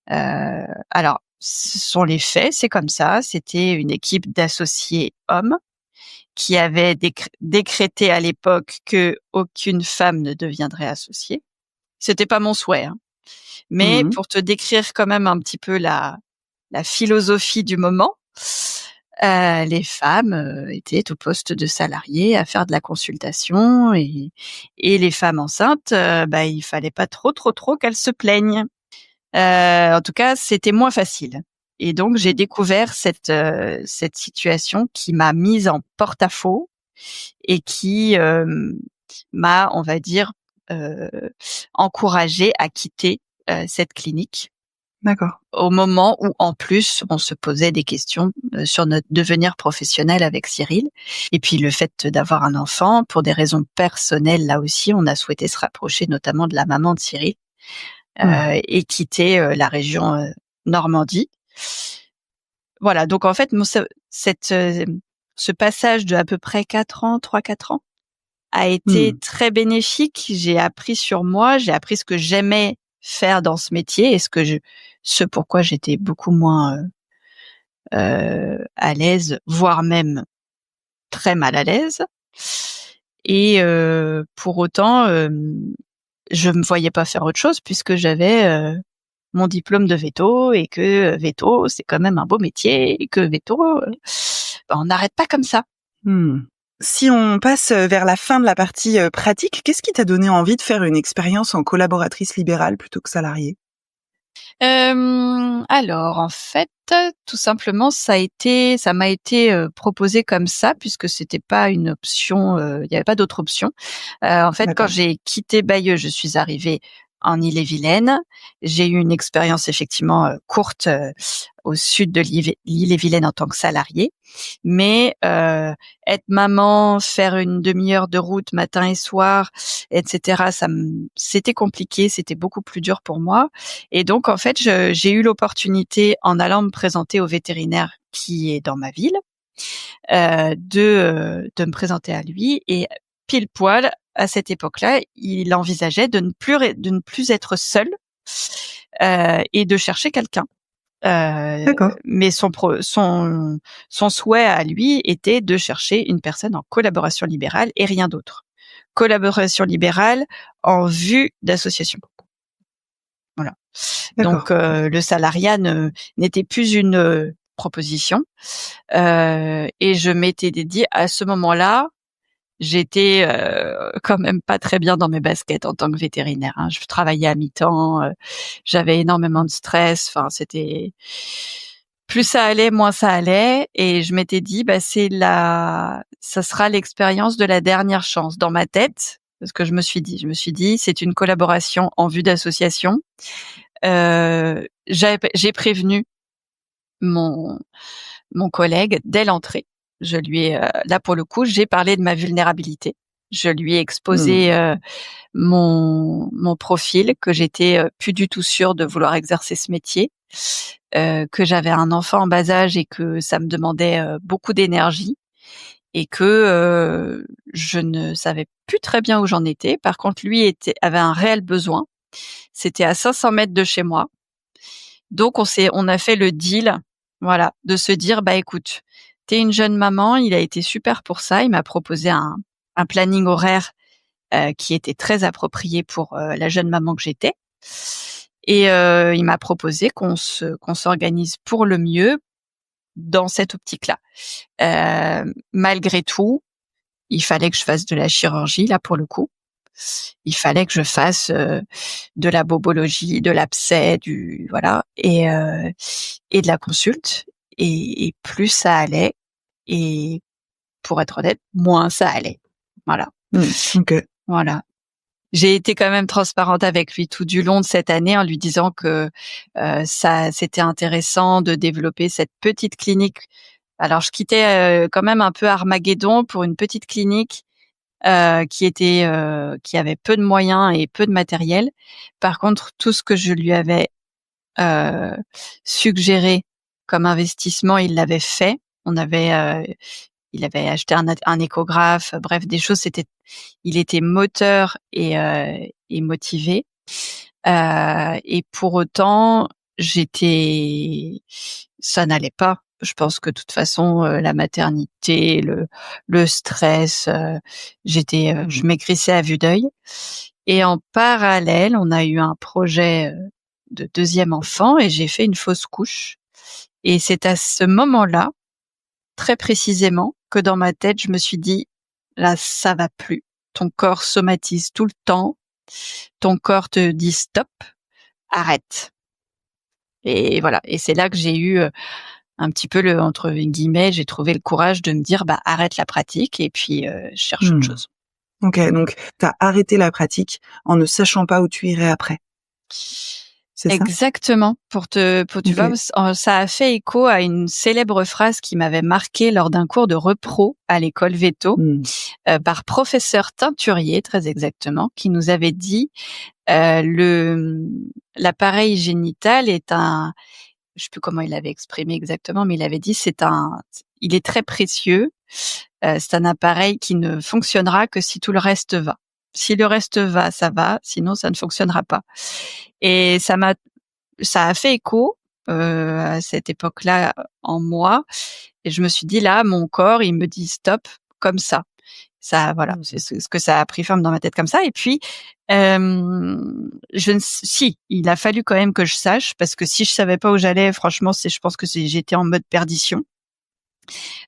alors ce sont les faits, c'est comme ça, c'était une équipe d'associés hommes qui avait décrété à l'époque qu'aucune femme ne deviendrait associée. C'était pas mon souhait, hein, mais Mmh. pour te décrire quand même un petit peu la philosophie du moment, les femmes, étaient au poste de salariés à faire de la consultation et les femmes enceintes, il fallait pas trop qu'elles se plaignent. En tout cas, c'était moins facile et donc j'ai découvert cette situation qui m'a mise en porte-à-faux et qui, m'a, on va dire, heu, encouragée à quitter, cette clinique. D'accord. Au moment où, en plus, on se posait des questions, sur notre devenir professionnel avec Cyril et puis le fait d'avoir un enfant pour des raisons personnelles, là aussi, on a souhaité se rapprocher notamment de la maman de Cyril, Mmh. et quitter, la région, Normandie Voilà, donc en fait, ce passage de à peu près 3-4 ans a été très bénéfique. J'ai appris sur moi, j'ai appris ce que j'aimais faire dans ce métier et ce pourquoi j'étais beaucoup moins à l'aise, voire même très mal à l'aise. Et pour autant, je me voyais pas faire autre chose puisque j'avais mon diplôme de veto et que veto, c'est quand même un beau métier et que veto, on n'arrête pas comme ça. Si on passe vers la fin de la partie pratique, qu'est-ce qui t'a donné envie de faire une expérience en collaboratrice libérale plutôt que salariée ? Alors en fait, tout simplement, ça m'a été proposé comme ça puisque c'était pas une option, il y avait pas d'autre option. En fait, D'accord. quand j'ai quitté Bayeux, je suis arrivée en Ille-et-Vilaine. J'ai eu une expérience effectivement courte au sud de l'Ille-et-Vilaine en tant que salariée, mais être maman, faire une demi-heure de route matin et soir, etc. C'était compliqué, c'était beaucoup plus dur pour moi. Et donc en fait, j'ai eu l'opportunité en allant me présenter au vétérinaire qui est dans ma ville, de me présenter à lui et pile poil à cette époque-là, il envisageait de ne plus être seul et de chercher quelqu'un. D'accord. Mais son souhait à lui était de chercher une personne en collaboration libérale et rien d'autre. Collaboration libérale en vue d'association. Voilà. D'accord. Donc le salariat n'était plus une proposition et je m'étais dédiée à ce moment-là. J'étais quand même pas très bien dans mes baskets en tant que vétérinaire. Hein. Je travaillais à mi-temps, j'avais énormément de stress. Enfin, c'était plus ça allait, moins ça allait, et je m'étais dit, ça sera l'expérience de la dernière chance dans ma tête. Parce que je me suis dit, c'est une collaboration en vue d'association. J'ai prévenu mon collègue dès l'entrée. Je lui ai là pour le coup, j'ai parlé de ma vulnérabilité. Je lui ai exposé mon profil, que j'étais plus du tout sûre de vouloir exercer ce métier, que j'avais un enfant en bas âge et que ça me demandait beaucoup d'énergie et que je ne savais plus très bien où j'en étais. Par contre, lui avait un réel besoin. C'était à 500 mètres de chez moi. Donc on a fait le deal, voilà, de se dire écoute, t'es une jeune maman, il a été super pour ça, il m'a proposé un planning horaire qui était très approprié pour la jeune maman que j'étais, et il m'a proposé qu'on s'organise pour le mieux dans cette optique-là. Malgré tout, il fallait que je fasse de la chirurgie là pour le coup. Il fallait que je fasse de la bobologie, de l'abcès, voilà, et de la consulte. Et plus ça allait, et pour être honnête, moins ça allait. Voilà. Okay. Voilà. J'ai été quand même transparente avec lui tout du long de cette année en lui disant que ça, c'était intéressant de développer cette petite clinique. Alors, je quittais quand même un peu Armageddon pour une petite clinique qui avait peu de moyens et peu de matériel. Par contre, tout ce que je lui avais suggéré comme investissement, il l'avait fait. Il avait acheté un échographe, bref, des choses. Il était moteur et motivé. Et pour autant, ça n'allait pas. Je pense que de toute façon, la maternité, le stress, je maigrissais à vue d'œil. Et en parallèle, on a eu un projet de deuxième enfant et j'ai fait une fausse couche. Et c'est à ce moment-là, très précisément, que dans ma tête, je me suis dit, là, ça va plus. Ton corps somatise tout le temps. Ton corps te dit stop, arrête. Et voilà. Et c'est là que j'ai eu un petit peu entre guillemets, j'ai trouvé le courage de me dire, arrête la pratique et puis je cherche autre chose. Ok, donc t'as arrêté la pratique en ne sachant pas où tu irais après. C'est exactement. Tu vois, ça a fait écho à une célèbre phrase qui m'avait marquée lors d'un cours de repro à l'école Veto, par professeur Teinturier, très exactement, qui nous avait dit l'appareil génital est je sais plus comment il avait exprimé exactement, mais il avait dit il est très précieux. C'est un appareil qui ne fonctionnera que si tout le reste va. Si le reste va, ça va. Sinon, ça ne fonctionnera pas. Et ça a fait écho à cette époque-là en moi. Et je me suis dit là, mon corps, il me dit stop, comme ça. Ça, voilà, c'est ce que ça a pris forme dans ma tête comme ça. Et puis, il a fallu quand même que je sache, parce que si je savais pas où j'allais, franchement, je pense que j'étais en mode perdition.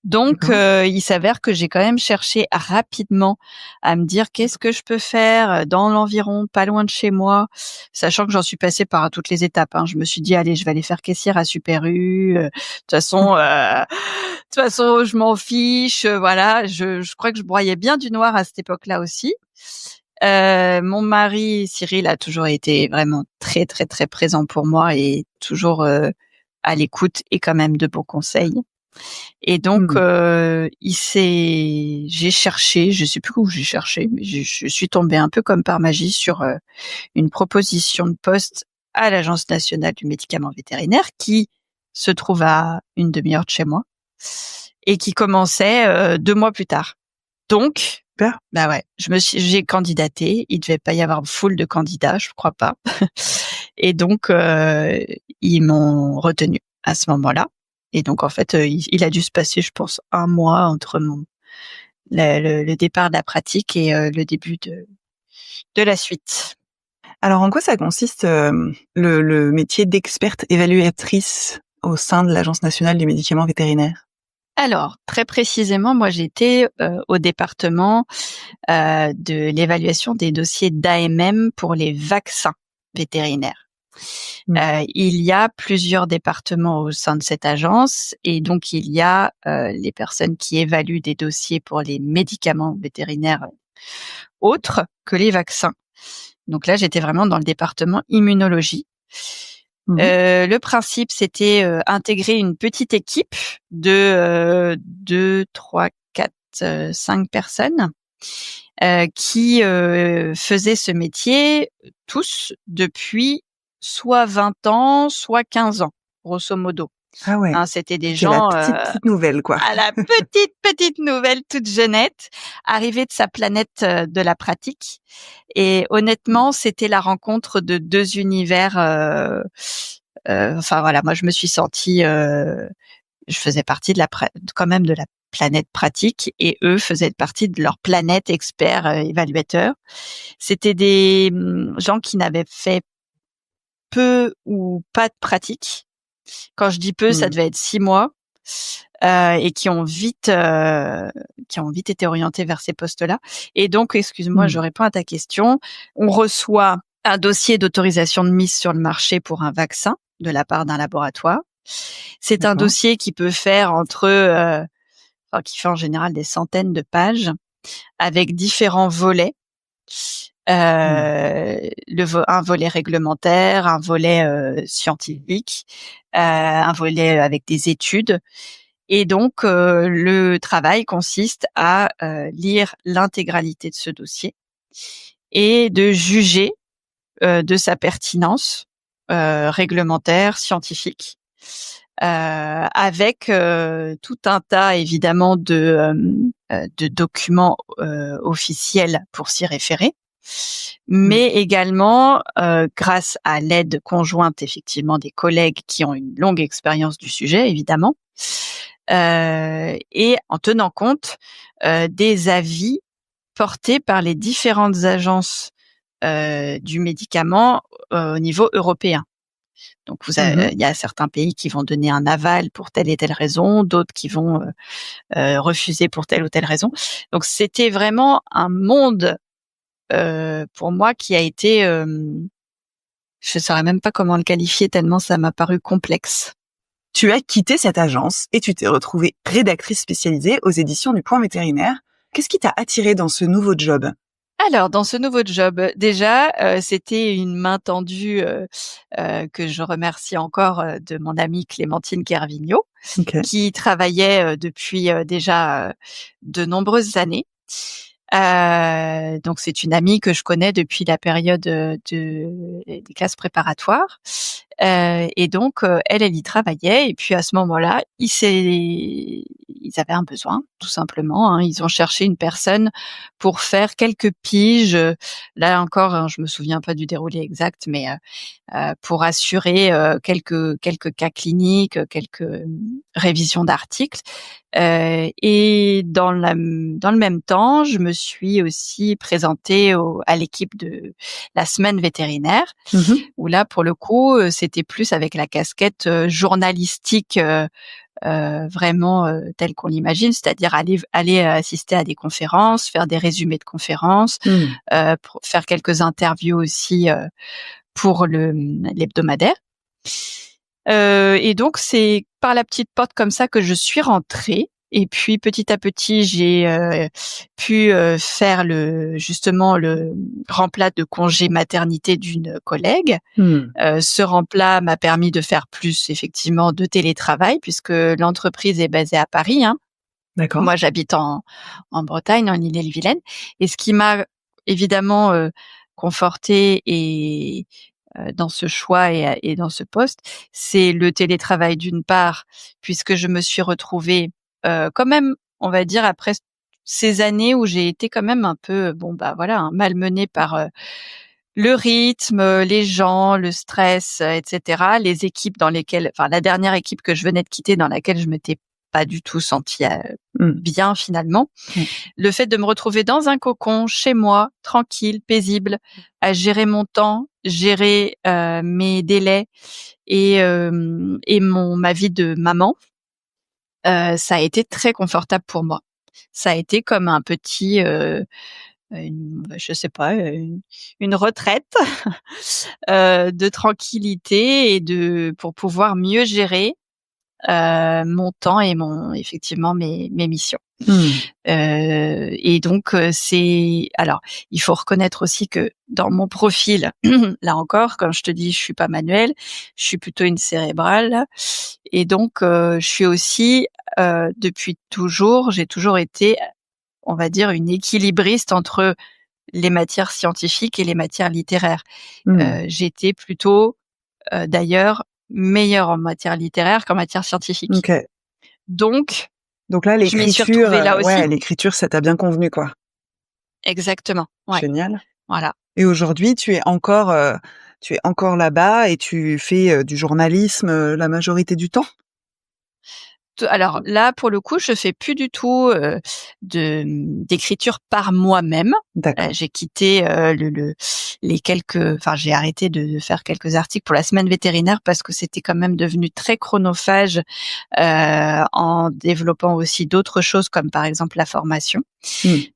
Donc, il s'avère que j'ai quand même cherché rapidement à me dire qu'est-ce que je peux faire dans l'environ, pas loin de chez moi, sachant que j'en suis passée par toutes les étapes. Je me suis dit allez, je vais aller faire caissière à Super U. De toute façon, je m'en fiche. Voilà, je crois que je broyais bien du noir à cette époque-là aussi. Mon mari Cyril a toujours été vraiment très très très présent pour moi et toujours à l'écoute et quand même de bons conseils. Et donc j'ai cherché, je sais plus où j'ai cherché, mais je suis tombée un peu comme par magie sur une proposition de poste à l'Agence nationale du médicament vétérinaire qui se trouve à une demi-heure de chez moi et qui commençait 2 mois plus tard. Donc bah ouais, j'ai candidaté, il devait pas y avoir foule de candidats, je crois pas. Et donc ils m'ont retenue à ce moment-là. Et donc en fait, il a dû se passer, je pense, 1 mois entre le départ de la pratique et le début de la suite. Alors en quoi ça consiste le métier d'experte évaluatrice au sein de l'Agence nationale du médicament vétérinaire? Alors, très précisément, moi j'étais au département de l'évaluation des dossiers d'AMM pour les vaccins vétérinaires. Il y a plusieurs départements au sein de cette agence et donc il y a les personnes qui évaluent des dossiers pour les médicaments vétérinaires autres que les vaccins. Donc là, j'étais vraiment dans le département immunologie. Le principe, c'était intégrer une petite équipe de 2, 3, 4, 5 personnes qui faisaient ce métier tous depuis soit 20 ans, soit 15 ans, grosso modo. Ah ouais. C'était des C'est gens la petite nouvelle, quoi. à la petite nouvelle, toute jeunette, arrivée de sa planète de la pratique. Et honnêtement, c'était la rencontre de 2 univers. Enfin voilà, moi je me suis sentie, je faisais partie quand même de la planète pratique et eux faisaient partie de leur planète expert évaluateur. C'était des gens qui n'avaient fait peu ou pas de pratique. Quand je dis peu, ça devait être 6 mois. Et qui ont vite été orientés vers ces postes-là. Et donc, excuse-moi, je réponds à ta question. On reçoit un dossier d'autorisation de mise sur le marché pour un vaccin de la part d'un laboratoire. C'est un dossier qui peut faire qui fait en général des centaines de pages avec différents volets. Un volet réglementaire, un volet scientifique, un volet avec des études. Et donc, le travail consiste à lire l'intégralité de ce dossier et de juger de sa pertinence réglementaire, scientifique, avec tout un tas évidemment de documents officiels pour s'y référer. Mais également, grâce à l'aide conjointe effectivement des collègues qui ont une longue expérience du sujet, évidemment, et en tenant compte des avis portés par les différentes agences du médicament au niveau européen. Donc, il y a certains pays qui vont donner un aval pour telle et telle raison, d'autres qui vont refuser pour telle ou telle raison. Donc, c'était vraiment un monde pour moi qui a été, je saurais même pas comment le qualifier tellement ça m'a paru complexe. Tu as quitté cette agence et tu t'es retrouvée rédactrice spécialisée aux éditions du Point Vétérinaire. Qu'est-ce qui t'a attiré dans ce nouveau job? Alors, dans ce nouveau job, déjà, c'était une main tendue que je remercie encore de mon amie Clémentine Kervigno, qui travaillait depuis déjà de nombreuses années. Donc c'est une amie que je connais depuis la période des classes préparatoires. Et donc elle y travaillait, et puis à ce moment-là, ils avaient un besoin, tout simplement, hein. Ils ont cherché une personne pour faire quelques piges. Là encore, hein, je me souviens pas du déroulé exact, mais pour assurer quelques cas cliniques, quelques révisions d'articles. Et dans le même temps, je me suis aussi présentée à l'équipe de la semaine vétérinaire, où là, pour le coup, c'était plus avec la casquette journalistique, vraiment telle qu'on l'imagine, c'est-à-dire aller assister à des conférences, faire des résumés de conférences, pour faire quelques interviews aussi pour l'hebdomadaire. Et donc c'est par la petite porte comme ça que je suis rentrée. Et puis petit à petit, j'ai pu faire justement le remplat de congé maternité d'une collègue. Ce remplat m'a permis de faire plus effectivement de télétravail, puisque l'entreprise est basée à Paris, hein. D'accord. Moi, j'habite en Bretagne, en Ille-et-Vilaine, et ce qui m'a évidemment confortée et dans ce choix et dans ce poste, c'est le télétravail d'une part, puisque je me suis retrouvée quand même, on va dire, après ces années où j'ai été quand même un peu, voilà, hein, malmenée par le rythme, les gens, le stress, etc. Les équipes la dernière équipe que je venais de quitter, dans laquelle je m'étais pas du tout sentie bien finalement. Le fait de me retrouver dans un cocon, chez moi, tranquille, paisible, à gérer mon temps, gérer mes délais et ma vie de maman, ça a été très confortable pour moi. Ça a été comme un petit, je sais pas, une retraite de tranquillité et pour pouvoir mieux gérer mon temps et effectivement mes missions. Et donc alors il faut reconnaître aussi que dans mon profil, là encore, comme je te dis, je suis pas manuelle, je suis plutôt une cérébrale, et donc je suis aussi depuis toujours, j'ai toujours été, on va dire, une équilibriste entre les matières scientifiques et les matières littéraires. J'étais plutôt d'ailleurs meilleure en matière littéraire qu'en matière scientifique. Okay. Donc là, je m'y suis retrouvée là aussi. L'écriture, ça t'a bien convenu, quoi. Exactement. Ouais. Génial. Voilà. Et aujourd'hui, tu es encore là-bas et tu fais du journalisme la majorité du temps? Alors là, pour le coup, je fais plus du tout d'écriture par moi-même. D'accord. J'ai quitté j'ai arrêté de faire quelques articles pour la semaine vétérinaire parce que c'était quand même devenu très chronophage en développant aussi d'autres choses comme par exemple la formation.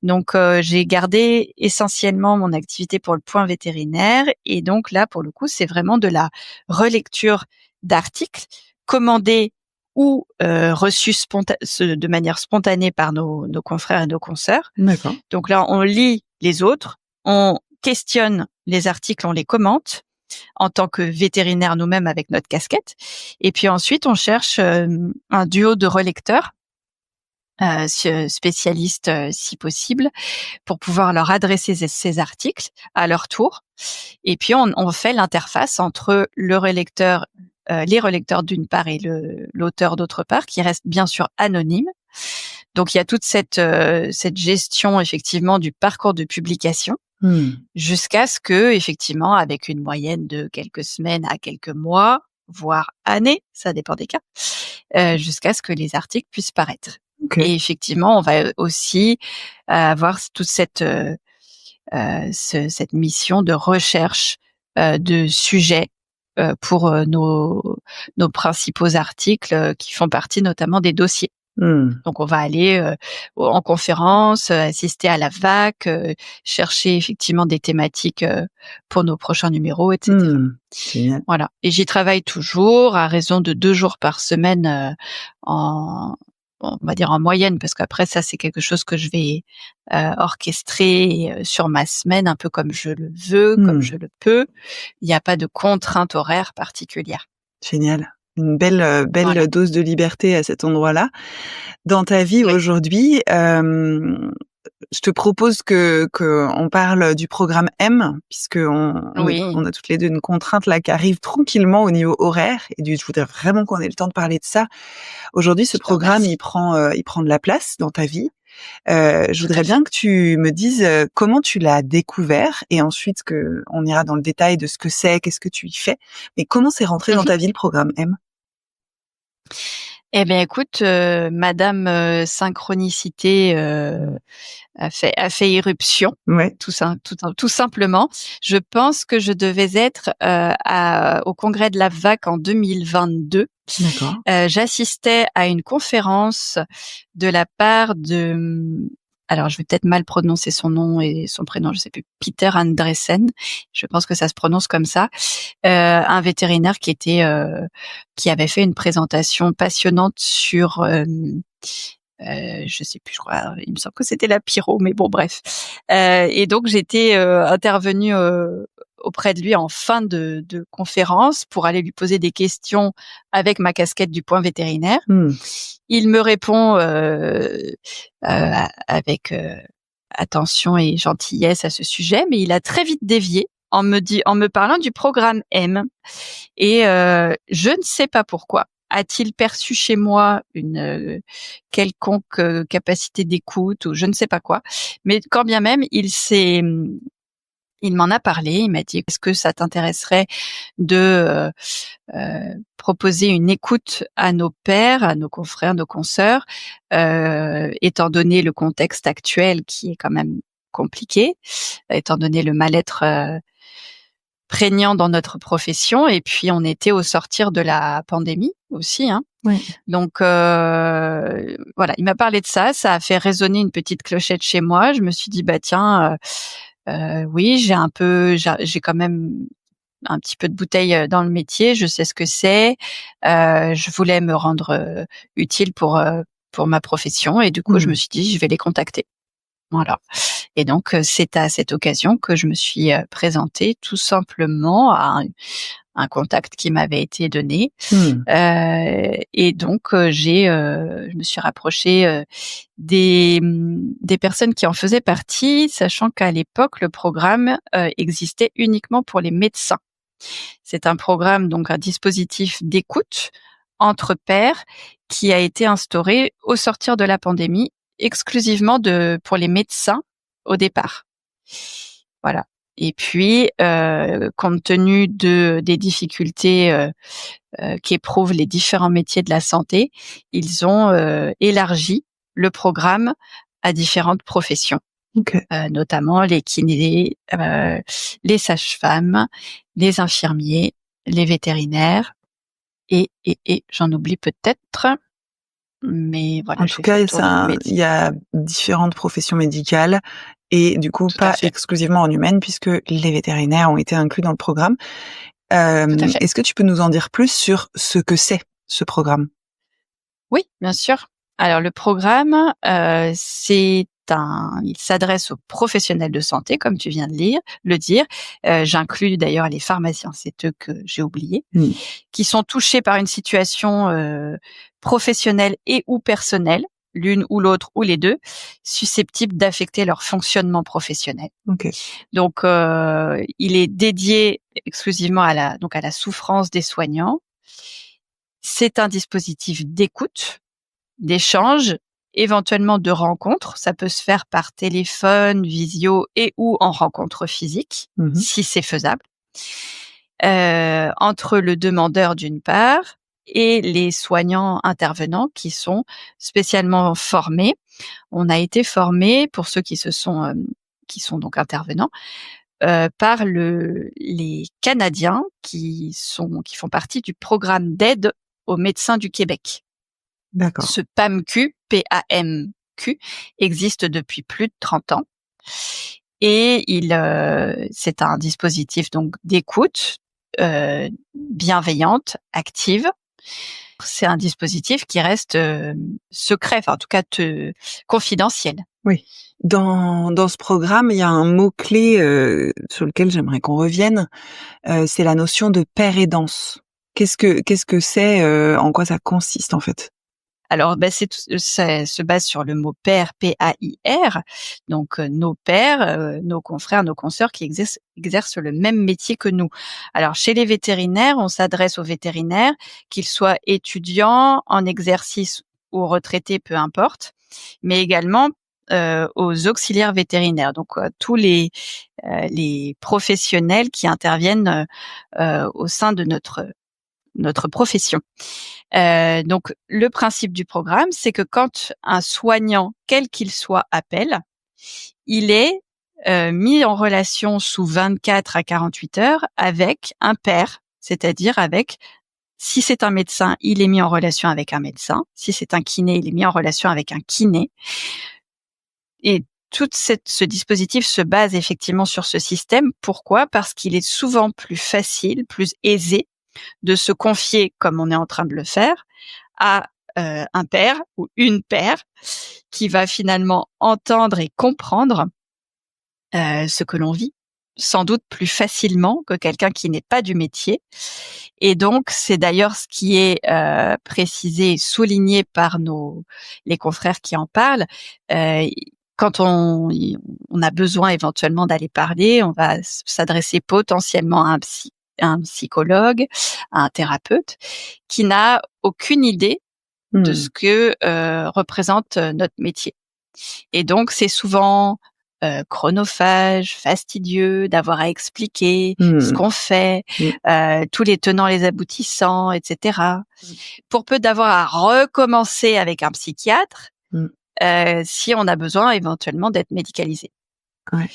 Donc j'ai gardé essentiellement mon activité pour le point vétérinaire, et donc là, pour le coup, c'est vraiment de la relecture d'articles commandés ou reçus de manière spontanée par nos confrères et nos consoeurs. D'accord. Donc là, on lit les autres, on questionne les articles, on les commente en tant que vétérinaire nous-mêmes avec notre casquette, et puis ensuite on cherche un duo de relecteurs spécialistes si possible, pour pouvoir leur adresser ces articles à leur tour, et puis on fait l'interface entre le relecteur, les relecteurs d'une part et l'auteur d'autre part, qui reste bien sûr anonyme. Donc il y a toute cette gestion effectivement du parcours de publication, jusqu'à ce que effectivement, avec une moyenne de quelques semaines à quelques mois, voire années, ça dépend des cas, jusqu'à ce que les articles puissent paraître. Okay. Et effectivement, on va aussi avoir toute cette mission de recherche de sujets pour nos principaux articles qui font partie notamment des dossiers. Donc on va aller en conférence, assister à la VAC, chercher effectivement des thématiques pour nos prochains numéros, etc. Génial. Voilà. Et j'y travaille toujours à raison de 2 jours par semaine, on va dire en moyenne, parce qu'après ça, c'est quelque chose que je vais orchestrer sur ma semaine, un peu comme je le veux, comme je le peux. Il n'y a pas de contrainte horaire particulière. Génial. Une belle Voilà. dose de liberté à cet endroit-là. Dans ta vie aujourd'hui, je te propose que on parle du programme M, puisque Oui, on a toutes les deux une contrainte là qui arrive tranquillement au niveau horaire, et je voudrais vraiment qu'on ait le temps de parler de ça. Aujourd'hui, ce je te programme, remercie. il prend de la place dans ta vie. Je Tout à voudrais fait. bien que tu me dises comment tu l'as découvert, et ensuite que on ira dans le détail de ce que c'est, qu'est-ce que tu y fais. Mais comment c'est rentré dans Mmh. ta vie le programme M? Eh bien, écoute, madame, synchronicité, a fait irruption, Ouais, tout simplement. Je pense que je devais être, au congrès de la VAC en 2022. d'accord. J'assistais à une conférence de la part de, alors je vais peut-être mal prononcer son nom et son prénom, je sais plus, Peter Andresen, je pense que ça se prononce comme ça, un vétérinaire qui avait fait une présentation passionnante sur, je sais plus, je crois, il me semble que c'était la pyro, mais bon, bref. Et donc j'étais intervenue auprès de lui en fin de conférence pour aller lui poser des questions avec ma casquette du point vétérinaire. Mmh. Il me répond avec attention et gentillesse à ce sujet, mais il a très vite dévié en me parlant du programme M. Et je ne sais pas pourquoi. A-t-il perçu chez moi une quelconque capacité d'écoute ou je ne sais pas quoi. Mais quand bien même, il m'en a parlé. Il m'a dit: «Est-ce que ça t'intéresserait de proposer une écoute à nos pairs, à nos confrères, nos consoeurs, étant donné le contexte actuel qui est quand même compliqué, étant donné le mal-être prégnant dans notre profession, et puis on était au sortir de la pandémie aussi, hein. Ouais. Donc voilà, il m'a parlé de ça, ça a fait résonner une petite clochette chez moi. Je me suis dit: «Bah tiens, oui, j'ai quand même un petit peu de bouteille, dans le métier, je sais ce que c'est». Je voulais me rendre, utile pour ma profession, et du coup, je me Mmh. suis dit: «Je vais les contacter». Voilà. Et donc, c'est à cette occasion que je me suis, présentée tout simplement à un contact qui m'avait été donné. Mmh. Et donc, je me suis rapprochée, des personnes qui en faisaient partie, sachant qu'à l'époque, le programme, existait uniquement pour les médecins. C'est un programme, donc un dispositif d'écoute entre pairs qui a été instauré au sortir de la pandémie, exclusivement pour les médecins au départ. Voilà. Et puis, compte tenu des difficultés qu'éprouvent les différents métiers de la santé, ils ont élargi le programme à différentes professions, OK. notamment les kinés, les sages-femmes, les infirmiers, les vétérinaires, et j'en oublie peut-être, mais voilà, En j'ai tout fait le cas, tour de tous les il types. y a différentes professions médicales, et du coup Tout à pas fait, exclusivement en humaine, puisque les vétérinaires ont été inclus dans le programme. tout à fait. Est-ce que tu peux nous en dire plus sur ce que c'est, ce programme? Oui, bien sûr. Alors le programme, il s'adresse aux professionnels de santé, comme tu viens de le dire. J'inclus d'ailleurs les pharmaciens, c'est eux que j'ai oubliés, Mmh. qui sont touchés par une situation professionnelle et ou personnelle, l'une ou l'autre ou les 2, susceptibles d'affecter leur fonctionnement professionnel. OK. Donc il est dédié exclusivement à la souffrance des soignants. C'est un dispositif d'écoute, d'échange, éventuellement de rencontre. Ça peut se faire par téléphone, visio et ou en rencontre physique, Mmh. si c'est faisable, entre le demandeur d'une part et les soignants intervenants qui sont spécialement formés. On a été formés, pour ceux qui sont donc intervenants, par les Canadiens qui font partie du programme d'aide aux médecins du Québec. D'accord. Ce PAMQ, P-A-M-Q, existe depuis plus de 30 ans, et c'est un dispositif donc d'écoute, bienveillante, active. C'est un dispositif qui reste, secret, enfin en tout cas confidentiel. Oui. Dans ce programme, il y a un mot-clé, sur lequel j'aimerais qu'on revienne, c'est la notion de pair aidance. Qu'est-ce que c'est, en quoi ça consiste, en fait? Alors, ça se base sur le mot pair, P-A-I-R. Donc, nos pairs, nos confrères, nos consoeurs qui exercent le même métier que nous. Alors, chez les vétérinaires, on s'adresse aux vétérinaires, qu'ils soient étudiants, en exercice ou retraités, peu importe, mais également aux auxiliaires vétérinaires. Donc, tous les professionnels qui interviennent au sein de notre profession. Donc, le principe du programme, c'est que quand un soignant, quel qu'il soit, appelle, il est mis en relation sous 24 à 48 heures avec un pair, c'est-à-dire si c'est un médecin, il est mis en relation avec un médecin. Si c'est un kiné, il est mis en relation avec un kiné. Et ce dispositif se base effectivement sur ce système. Pourquoi ? Parce qu'il est souvent plus facile, plus aisé de se confier, comme on est en train de le faire, à un pair ou une paire qui va finalement entendre et comprendre ce que l'on vit, sans doute plus facilement que quelqu'un qui n'est pas du métier. Et donc, c'est d'ailleurs ce qui est précisé et souligné par les confrères qui en parlent. Quand on a besoin éventuellement d'aller parler, on va s'adresser potentiellement à un psychologue, à un thérapeute, qui n'a aucune idée de ce que représente notre métier. Et donc, c'est souvent chronophage, fastidieux, d'avoir à expliquer ce qu'on fait, tous les tenants, les aboutissants, etc. Pour peu d'avoir à recommencer avec un psychiatre, si on a besoin éventuellement d'être médicalisé. Ouais.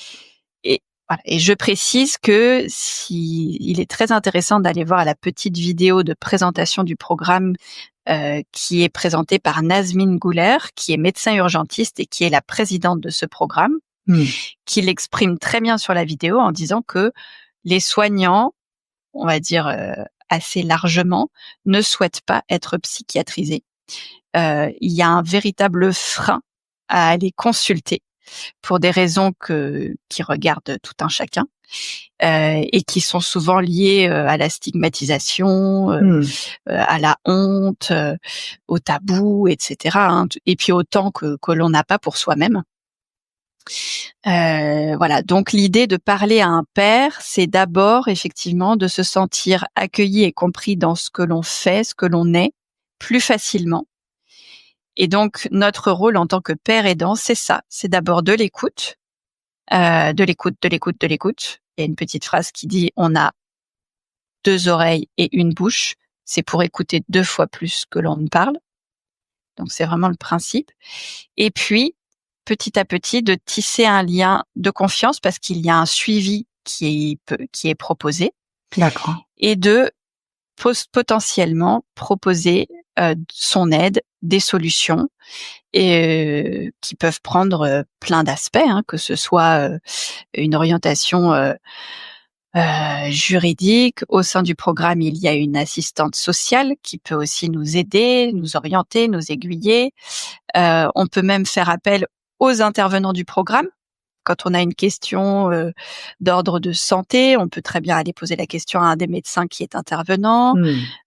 Et voilà. Et je précise que il est très intéressant d'aller voir la petite vidéo de présentation du programme qui est présentée par Nazmine Gouler, qui est médecin urgentiste et qui est la présidente de ce programme, qui l'exprime très bien sur la vidéo en disant que les soignants, on va dire assez largement, ne souhaitent pas être psychiatrisés. Il y a un véritable frein à aller consulter pour des raisons qui regardent tout un chacun et qui sont souvent liées à la stigmatisation, à la honte, au tabou, etc. Et puis au temps que l'on n'a pas pour soi-même. Voilà. Donc l'idée de parler à un pair, c'est d'abord effectivement de se sentir accueilli et compris dans ce que l'on fait, ce que l'on est, plus facilement. Et donc, notre rôle en tant que père aidant, c'est ça. C'est d'abord de l'écoute, de l'écoute. Il y a une petite phrase qui dit « on a 2 oreilles et une bouche ». C'est pour écouter 2 fois plus que l'on ne parle. Donc, c'est vraiment le principe. Et puis, petit à petit, de tisser un lien de confiance parce qu'il y a un suivi qui est proposé. D'accord. Et de potentiellement proposer son aide, des solutions et qui peuvent prendre plein d'aspects, que ce soit une orientation juridique. Au sein du programme, il y a une assistante sociale qui peut aussi nous aider, nous orienter, nous aiguiller. On peut même faire appel aux intervenants du programme. Quand on a une question d'ordre de santé, on peut très bien aller poser la question à un des médecins qui est intervenant.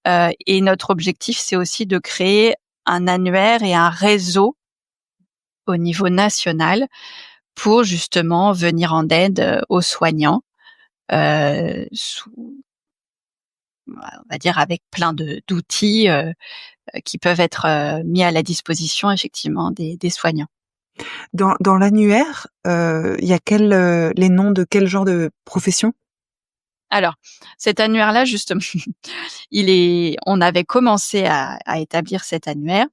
Et notre objectif, c'est aussi de créer un annuaire et un réseau au niveau national pour justement venir en aide aux soignants, on va dire avec plein d'outils qui peuvent être mis à la disposition effectivement des soignants. Dans l'annuaire, il y a les noms de quel genre de profession ? Alors, cet annuaire-là, justement, on avait commencé à établir cet annuaire.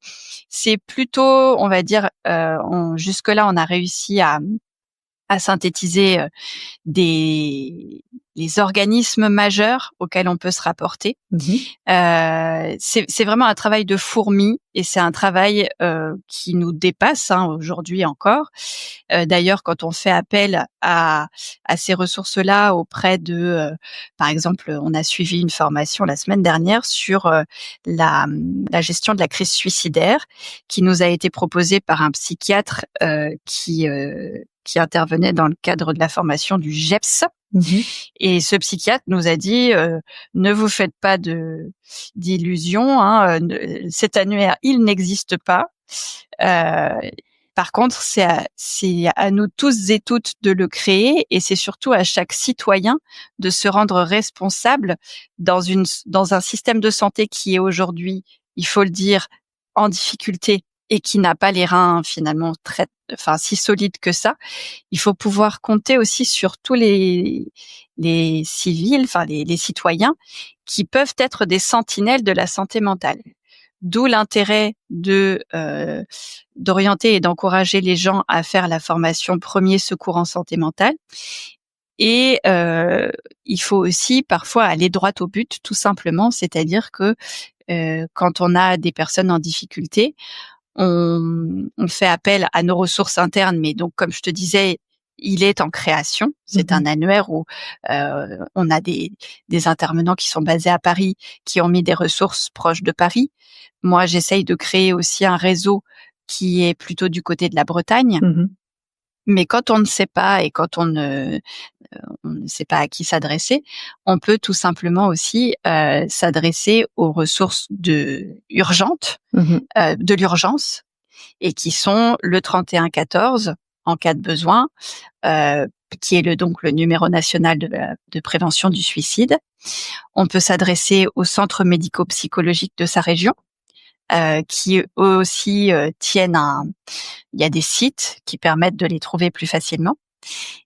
C'est plutôt, on va dire, jusque-là, on a réussi à synthétiser les organismes majeurs auxquels on peut se rapporter. C'est vraiment un travail de fourmi et c'est un travail qui nous dépasse aujourd'hui encore. D'ailleurs, quand on fait appel à ces ressources-là auprès de, par exemple, on a suivi une formation la semaine dernière sur la gestion de la crise suicidaire qui nous a été proposée par un psychiatre qui intervenait dans le cadre de la formation du GEPS. Et ce psychiatre nous a dit ne vous faites pas d'illusions, hein, cet annuaire il n'existe pas. Par contre, c'est à nous tous et toutes de le créer, et c'est surtout à chaque citoyen de se rendre responsable dans un système de santé qui est aujourd'hui, il faut le dire, en difficulté et qui n'a pas les reins finalement si solides que ça. Il faut pouvoir compter aussi sur tous les civils, les citoyens qui peuvent être des sentinelles de la santé mentale. D'où l'intérêt d'orienter et d'encourager les gens à faire la formation premier secours en santé mentale. Et il faut aussi parfois aller droit au but, tout simplement, c'est-à-dire que quand on a des personnes en difficulté, on fait appel à nos ressources internes, mais donc comme je te disais, il est en création. C'est un annuaire où on a des intervenants qui sont basés à Paris, qui ont mis des ressources proches de Paris. Moi, j'essaye de créer aussi un réseau qui est plutôt du côté de la Bretagne. Mais quand on ne sait pas et quand on ne sait pas à qui s'adresser, on peut tout simplement aussi s'adresser aux ressources urgentes, de l'urgence, et qui sont le 3114 en cas de besoin, qui est donc le numéro national de prévention du suicide. On peut s'adresser aux centres médico-psychologiques de sa région, qui eux aussi tiennent il y a des sites qui permettent de les trouver plus facilement.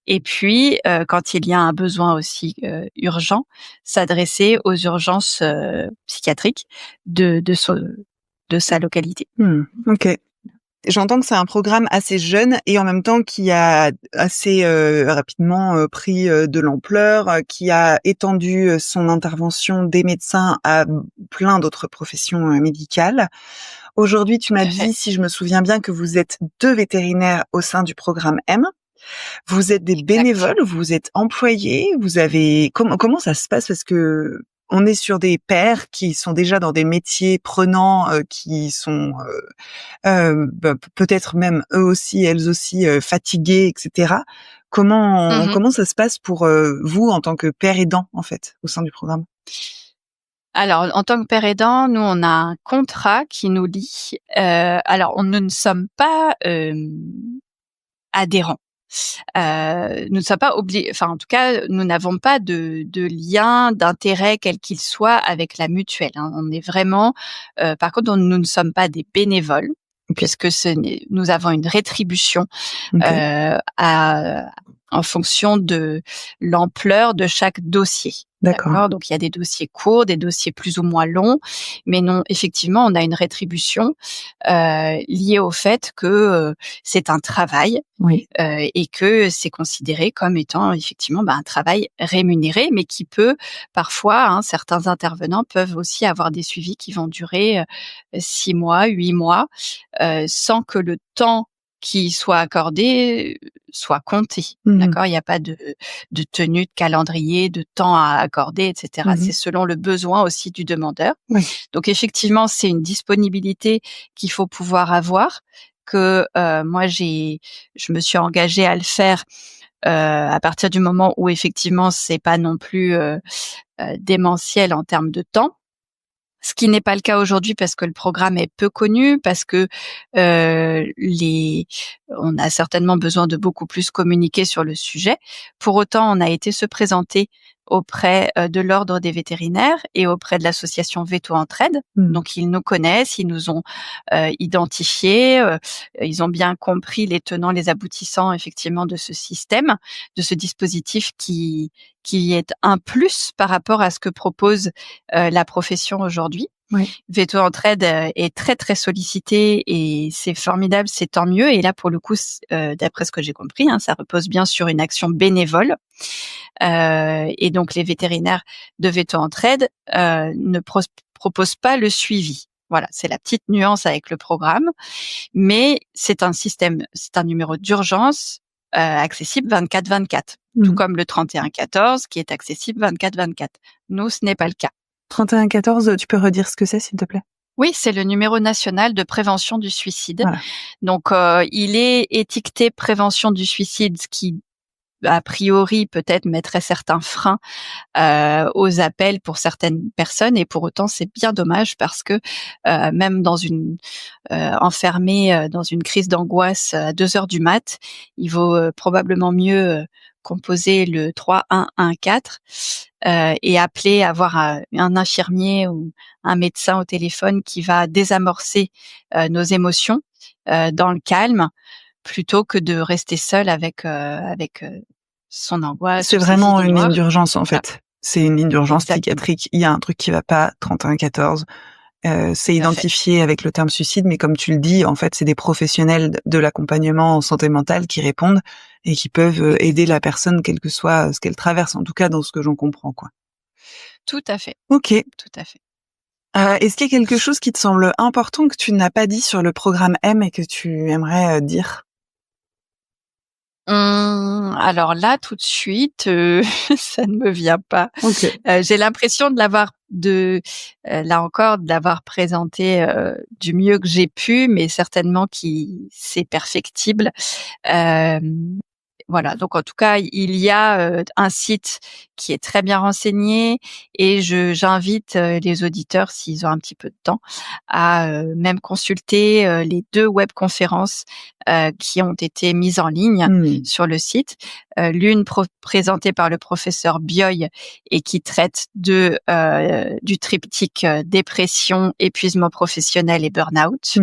Et puis, quand il y a un besoin aussi urgent, s'adresser aux urgences psychiatriques de sa localité. Ok. J'entends que c'est un programme assez jeune et en même temps qui a assez rapidement pris de l'ampleur, qui a étendu son intervention des médecins à plein d'autres professions médicales. Aujourd'hui, tu m'as dit, si je me souviens bien, que vous êtes 2 vétérinaires au sein du programme M. Vous êtes des bénévoles, vous êtes employés, vous avez comment ça se passe, parce que on est sur des pairs qui sont déjà dans des métiers prenants, qui sont peut-être même eux aussi, elles aussi fatigués, etc. Comment ça se passe pour vous en tant que père aidant, en fait, au sein du programme? Alors, en tant que père aidant, nous, on a un contrat qui nous lie. Alors, nous ne sommes pas adhérents. Nous ne sommes pas obligés, en tout cas, nous n'avons pas de lien d'intérêt quel qu'il soit avec la mutuelle. On est vraiment, par contre, nous ne sommes pas des bénévoles, puisque nous avons une rétribution en fonction de l'ampleur de chaque dossier. D'accord. Donc, il y a des dossiers courts, des dossiers plus ou moins longs, mais non, effectivement, on a une rétribution liée au fait que c'est un travail et que c'est considéré comme étant effectivement un travail rémunéré, mais qui peut parfois, certains intervenants peuvent aussi avoir des suivis qui vont durer 6 mois, 8 mois, sans que le temps qui soit accordé soit compté. D'accord, il n'y a pas de tenue de calendrier, de temps à accorder, etc. C'est selon le besoin aussi du demandeur. Donc effectivement, c'est une disponibilité qu'il faut pouvoir avoir, que moi je me suis engagée à le faire à partir du moment où effectivement c'est pas non plus démentiel en termes de temps. Ce qui n'est pas le cas aujourd'hui parce que le programme est peu connu, parce que on a certainement besoin de beaucoup plus communiquer sur le sujet. Pour autant, on a été se présenter auprès de l'Ordre des vétérinaires et auprès de l'association Veto Entraide. Donc, ils nous connaissent, ils nous ont identifiés, ils ont bien compris les tenants, les aboutissants, effectivement, de ce système, de ce dispositif qui est un plus par rapport à ce que propose la profession aujourd'hui. Veto Entraide est très très sollicité et c'est formidable, c'est tant mieux. Et là, pour le coup, d'après ce que j'ai compris, ça repose bien sur une action bénévole. Et donc, les vétérinaires de Veto Entraide ne proposent pas le suivi. Voilà, c'est la petite nuance avec le programme. Mais c'est un système, c'est un numéro d'urgence accessible 24/24, tout comme le 3114 qui est accessible 24/24. Nous, ce n'est pas le cas. 3114, tu peux redire ce que c'est, s'il te plaît? Oui, c'est le numéro national de prévention du suicide. Voilà. Donc, il est étiqueté prévention du suicide, ce qui a priori peut-être mettrait certains freins aux appels pour certaines personnes, et pour autant c'est bien dommage parce que même dans une enfermé dans une crise d'angoisse à 2 heures du mat, il vaut probablement mieux composer le 3-1-1-4 et appeler, avoir un infirmier ou un médecin au téléphone qui va désamorcer nos émotions dans le calme, plutôt que de rester seul avec son angoisse C'est ou ses vraiment idées une ligne noires. d'urgence, en Voilà, fait. C'est une ligne d'urgence exactement. psychiatrique. Il y a un truc qui va pas, 31-14. C'est Tout à fait. identifié avec le terme suicide, mais comme tu le dis, en fait, c'est des professionnels de l'accompagnement en santé mentale qui répondent et qui peuvent aider la personne, quel que soit ce qu'elle traverse, en tout cas dans ce que j'en comprends, quoi. Tout à fait, Ok. tout à fait. Est-ce qu'il y a quelque chose qui te semble important que tu n'as pas dit sur le programme M et que tu aimerais dire? Alors là, tout de suite, ça ne me vient pas. Ok. J'ai l'impression de l'avoir là encore, de l'avoir présenté du mieux que j'ai pu, mais certainement c'est perfectible. Voilà, donc en tout cas, il y a un site qui est très bien renseigné, et j'invite les auditeurs, s'ils ont un petit peu de temps, à même consulter les 2 webconférences qui ont été mises en ligne sur le site. L'une présentée par le professeur Bioy et qui traite du triptyque dépression, épuisement professionnel et burn-out.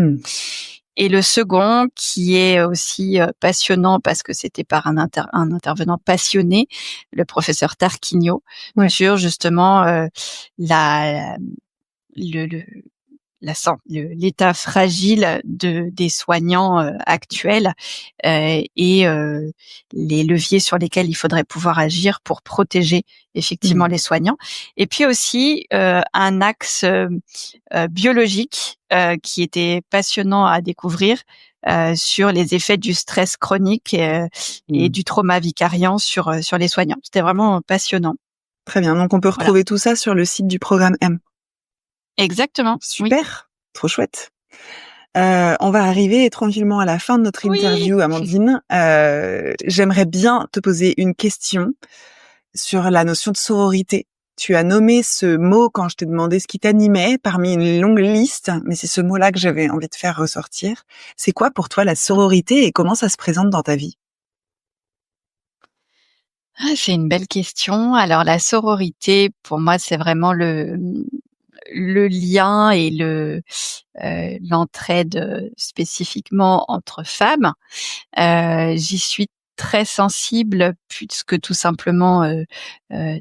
Et le second, qui est aussi passionnant parce que c'était par un intervenant passionné, le professeur Tarquinio, Ouais. sur justement l'état fragile des soignants actuels et les leviers sur lesquels il faudrait pouvoir agir pour protéger effectivement les soignants. Et puis aussi un axe biologique qui était passionnant à découvrir sur les effets du stress chronique et du trauma vicariant sur les soignants. C'était vraiment passionnant. Très bien. Donc, on peut Voilà. retrouver tout ça sur le site du programme M. Exactement. Oui. Super. Trop chouette. On va arriver tranquillement à la fin de notre interview, Amandine. J'aimerais bien te poser une question sur la notion de sororité. Tu as nommé ce mot quand je t'ai demandé ce qui t'animait parmi une longue liste, mais c'est ce mot-là que j'avais envie de faire ressortir. C'est quoi pour toi la sororité et comment ça se présente dans ta vie? C'est une belle question. Alors la sororité, pour moi, c'est vraiment le lien et l'entraide spécifiquement entre femmes. J'y suis très sensible puisque tout simplement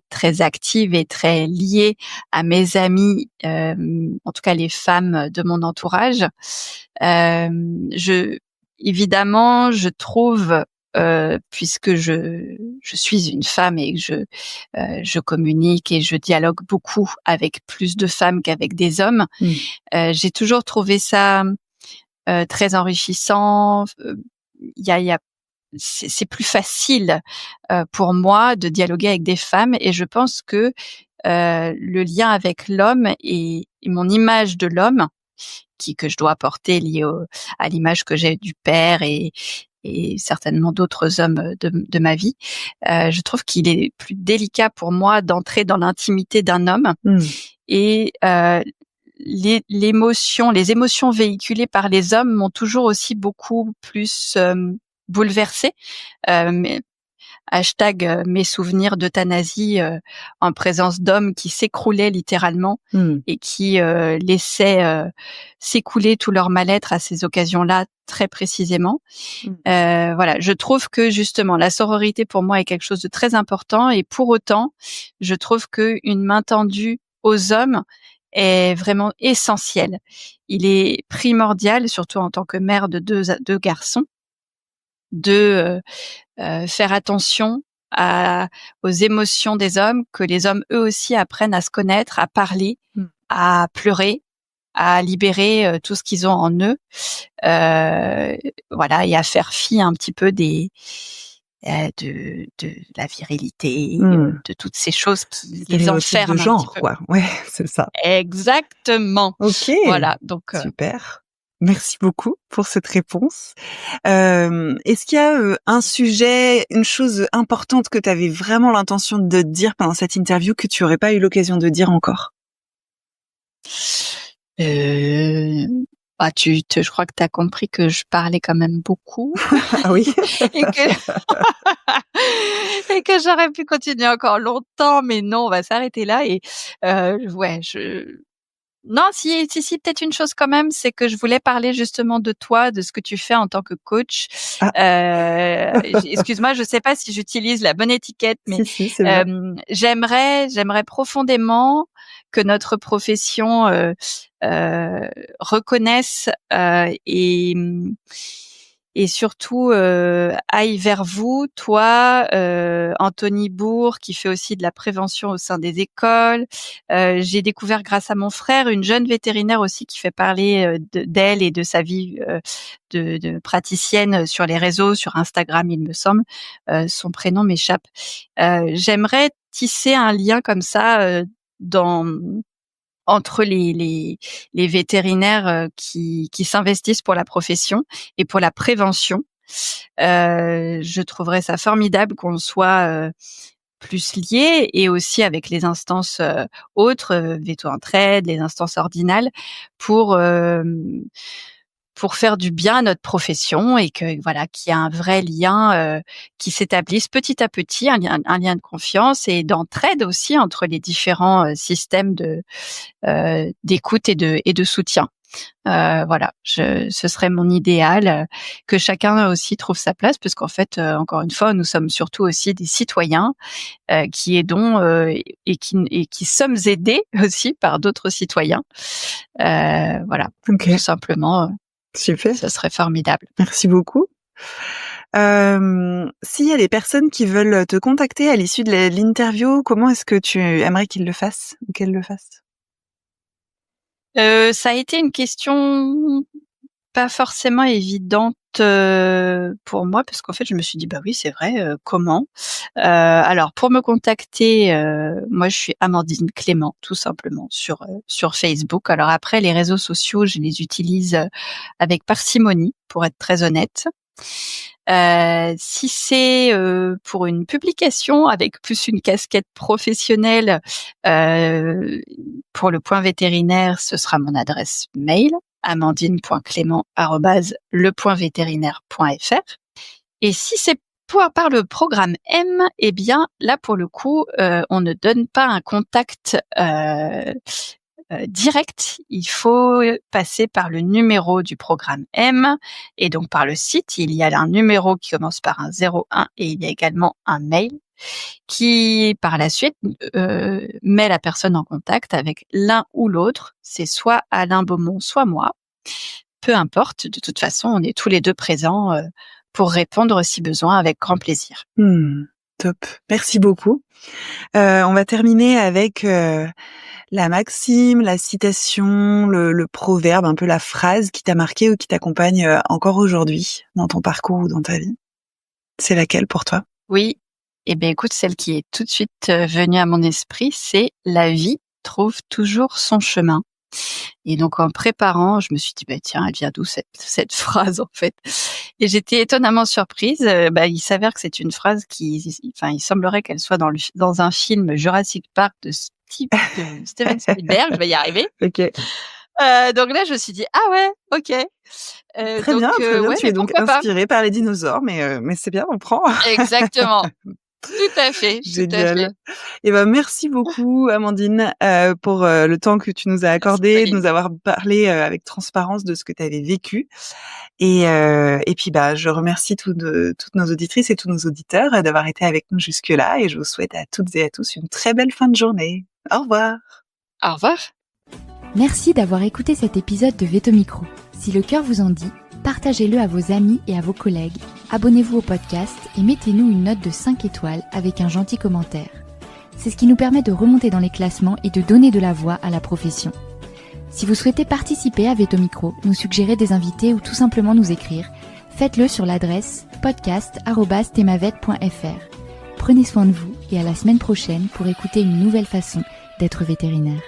très active et très liée à mes amies, en tout cas les femmes de mon entourage. Évidemment, je trouve puisque je suis une femme et que je communique et je dialogue beaucoup avec plus de femmes qu'avec des hommes, j'ai toujours trouvé ça très enrichissant. C'est plus facile pour moi de dialoguer avec des femmes, et je pense que le lien avec l'homme et mon image de l'homme que je dois apporter liée à l'image que j'ai du père et certainement d'autres hommes de ma vie, je trouve qu'il est plus délicat pour moi d'entrer dans l'intimité d'un homme. Et les émotions véhiculées par les hommes m'ont toujours aussi beaucoup plus bouleversée. Mes souvenirs d'euthanasie en présence d'hommes qui s'écroulaient littéralement et qui laissaient s'écouler tout leur mal-être à ces occasions-là très précisément. Voilà, je trouve que justement la sororité pour moi est quelque chose de très important, et pour autant, je trouve qu'une main tendue aux hommes est vraiment essentielle. Il est primordial, surtout en tant que mère de deux garçons, de faire attention aux émotions des hommes, que les hommes eux aussi apprennent à se connaître, à parler, à pleurer, à libérer tout ce qu'ils ont en eux, voilà, et à faire fi un petit peu de la virilité, de toutes ces choses qui les enferment de genre, un petit peu. quoi. Ouais, c'est ça. Exactement. Ok. Voilà, donc super. Merci beaucoup pour cette réponse. Est-ce qu'il y a un sujet, une chose importante que tu avais vraiment l'intention de dire pendant cette interview que tu n'aurais pas eu l'occasion de dire encore? Je crois que tu as compris que je parlais quand même beaucoup. Ah oui. et que j'aurais pu continuer encore longtemps, mais non, on va s'arrêter là. Et non, si, peut-être une chose quand même, c'est que je voulais parler justement de toi, de ce que tu fais en tant que coach. Excuse-moi, je sais pas si j'utilise la bonne étiquette, mais si, c'est bien. j'aimerais profondément que notre profession reconnaisse et surtout aille vers vous, toi, Anthony Bourg, qui fait aussi de la prévention au sein des écoles. J'ai découvert grâce à mon frère une jeune vétérinaire aussi qui fait parler d'elle et de sa vie de praticienne sur les réseaux, sur Instagram, il me semble. Son prénom m'échappe. J'aimerais tisser un lien comme ça entre les vétérinaires qui s'investissent pour la profession et pour la prévention. Je trouverais ça formidable qu'on soit plus liés, et aussi avec les instances autres, Veto Entraide, les instances ordinales, pour faire du bien à notre profession, et que voilà, qu'il y a un vrai lien qui s'établisse petit à petit, un lien de confiance et d'entraide aussi entre les différents systèmes d'écoute et de soutien. Voilà, ce serait mon idéal, que chacun aussi trouve sa place, parce qu'en fait, encore une fois, nous sommes surtout aussi des citoyens qui aidons et qui sommes aidés aussi par d'autres citoyens. Voilà, tout simplement. Super. Ça serait formidable. Merci beaucoup. S'il y a des personnes qui veulent te contacter à l'issue de l'interview, comment est-ce que tu aimerais qu'ils le fassent ou qu'elles le fassent? Ça a été une question pas forcément évidente pour moi, parce qu'en fait, je me suis dit, bah oui, c'est vrai, comment? Alors, pour me contacter, moi, je suis Amandine Clément, tout simplement, sur Facebook. Alors après, les réseaux sociaux, je les utilise avec parcimonie, pour être très honnête. Si c'est pour une publication avec plus une casquette professionnelle, pour le point vétérinaire, ce sera mon adresse mail, amandine.clément@lepointvétérinaire.fr. Et si c'est par le programme M, eh bien là pour le coup, on ne donne pas un contact direct, il faut passer par le numéro du programme M, et donc par le site. Il y a un numéro qui commence par un 01, et il y a également un mail qui, par la suite, met la personne en contact avec l'un ou l'autre. C'est soit Alain Beaumont, soit moi. Peu importe, de toute façon, on est tous les deux présents pour répondre si besoin, avec grand plaisir. Top, merci beaucoup. On va terminer avec la maxime, la citation, le proverbe, un peu la phrase qui t'a marqué ou qui t'accompagne encore aujourd'hui dans ton parcours ou dans ta vie. C'est laquelle pour toi? Oui, eh bien écoute, celle qui est tout de suite venue à mon esprit, c'est « La vie trouve toujours son chemin ». Et donc en préparant, je me suis dit, bah tiens, elle vient d'où cette phrase en fait? Et j'étais étonnamment surprise. Il s'avère que c'est une phrase il semblerait qu'elle soit dans un film Jurassic Park de Steven Spielberg. Je vais y arriver. Ok. Donc là, je me suis dit, ah ouais, ok. Très bien. Ouais, tu es donc inspirée par les dinosaures, mais c'est bien, on prend. Exactement. Tout à fait. Génial. Et merci beaucoup, Amandine, pour le temps que tu nous as accordé, de nous avoir parlé avec transparence de ce que tu avais vécu. Et puis je remercie toutes nos auditrices et tous nos auditeurs d'avoir été avec nous jusque-là, et je vous souhaite à toutes et à tous une très belle fin de journée. Au revoir. Au revoir. Merci d'avoir écouté cet épisode de Veto Micro. Si le cœur vous en dit, partagez-le à vos amis et à vos collègues, abonnez-vous au podcast et mettez-nous une note de 5 étoiles avec un gentil commentaire. C'est ce qui nous permet de remonter dans les classements et de donner de la voix à la profession. Si vous souhaitez participer à Veto Micro, nous suggérer des invités ou tout simplement nous écrire, faites-le sur l'adresse podcast@temavet.fr. Prenez soin de vous et à la semaine prochaine pour écouter une nouvelle façon d'être vétérinaire.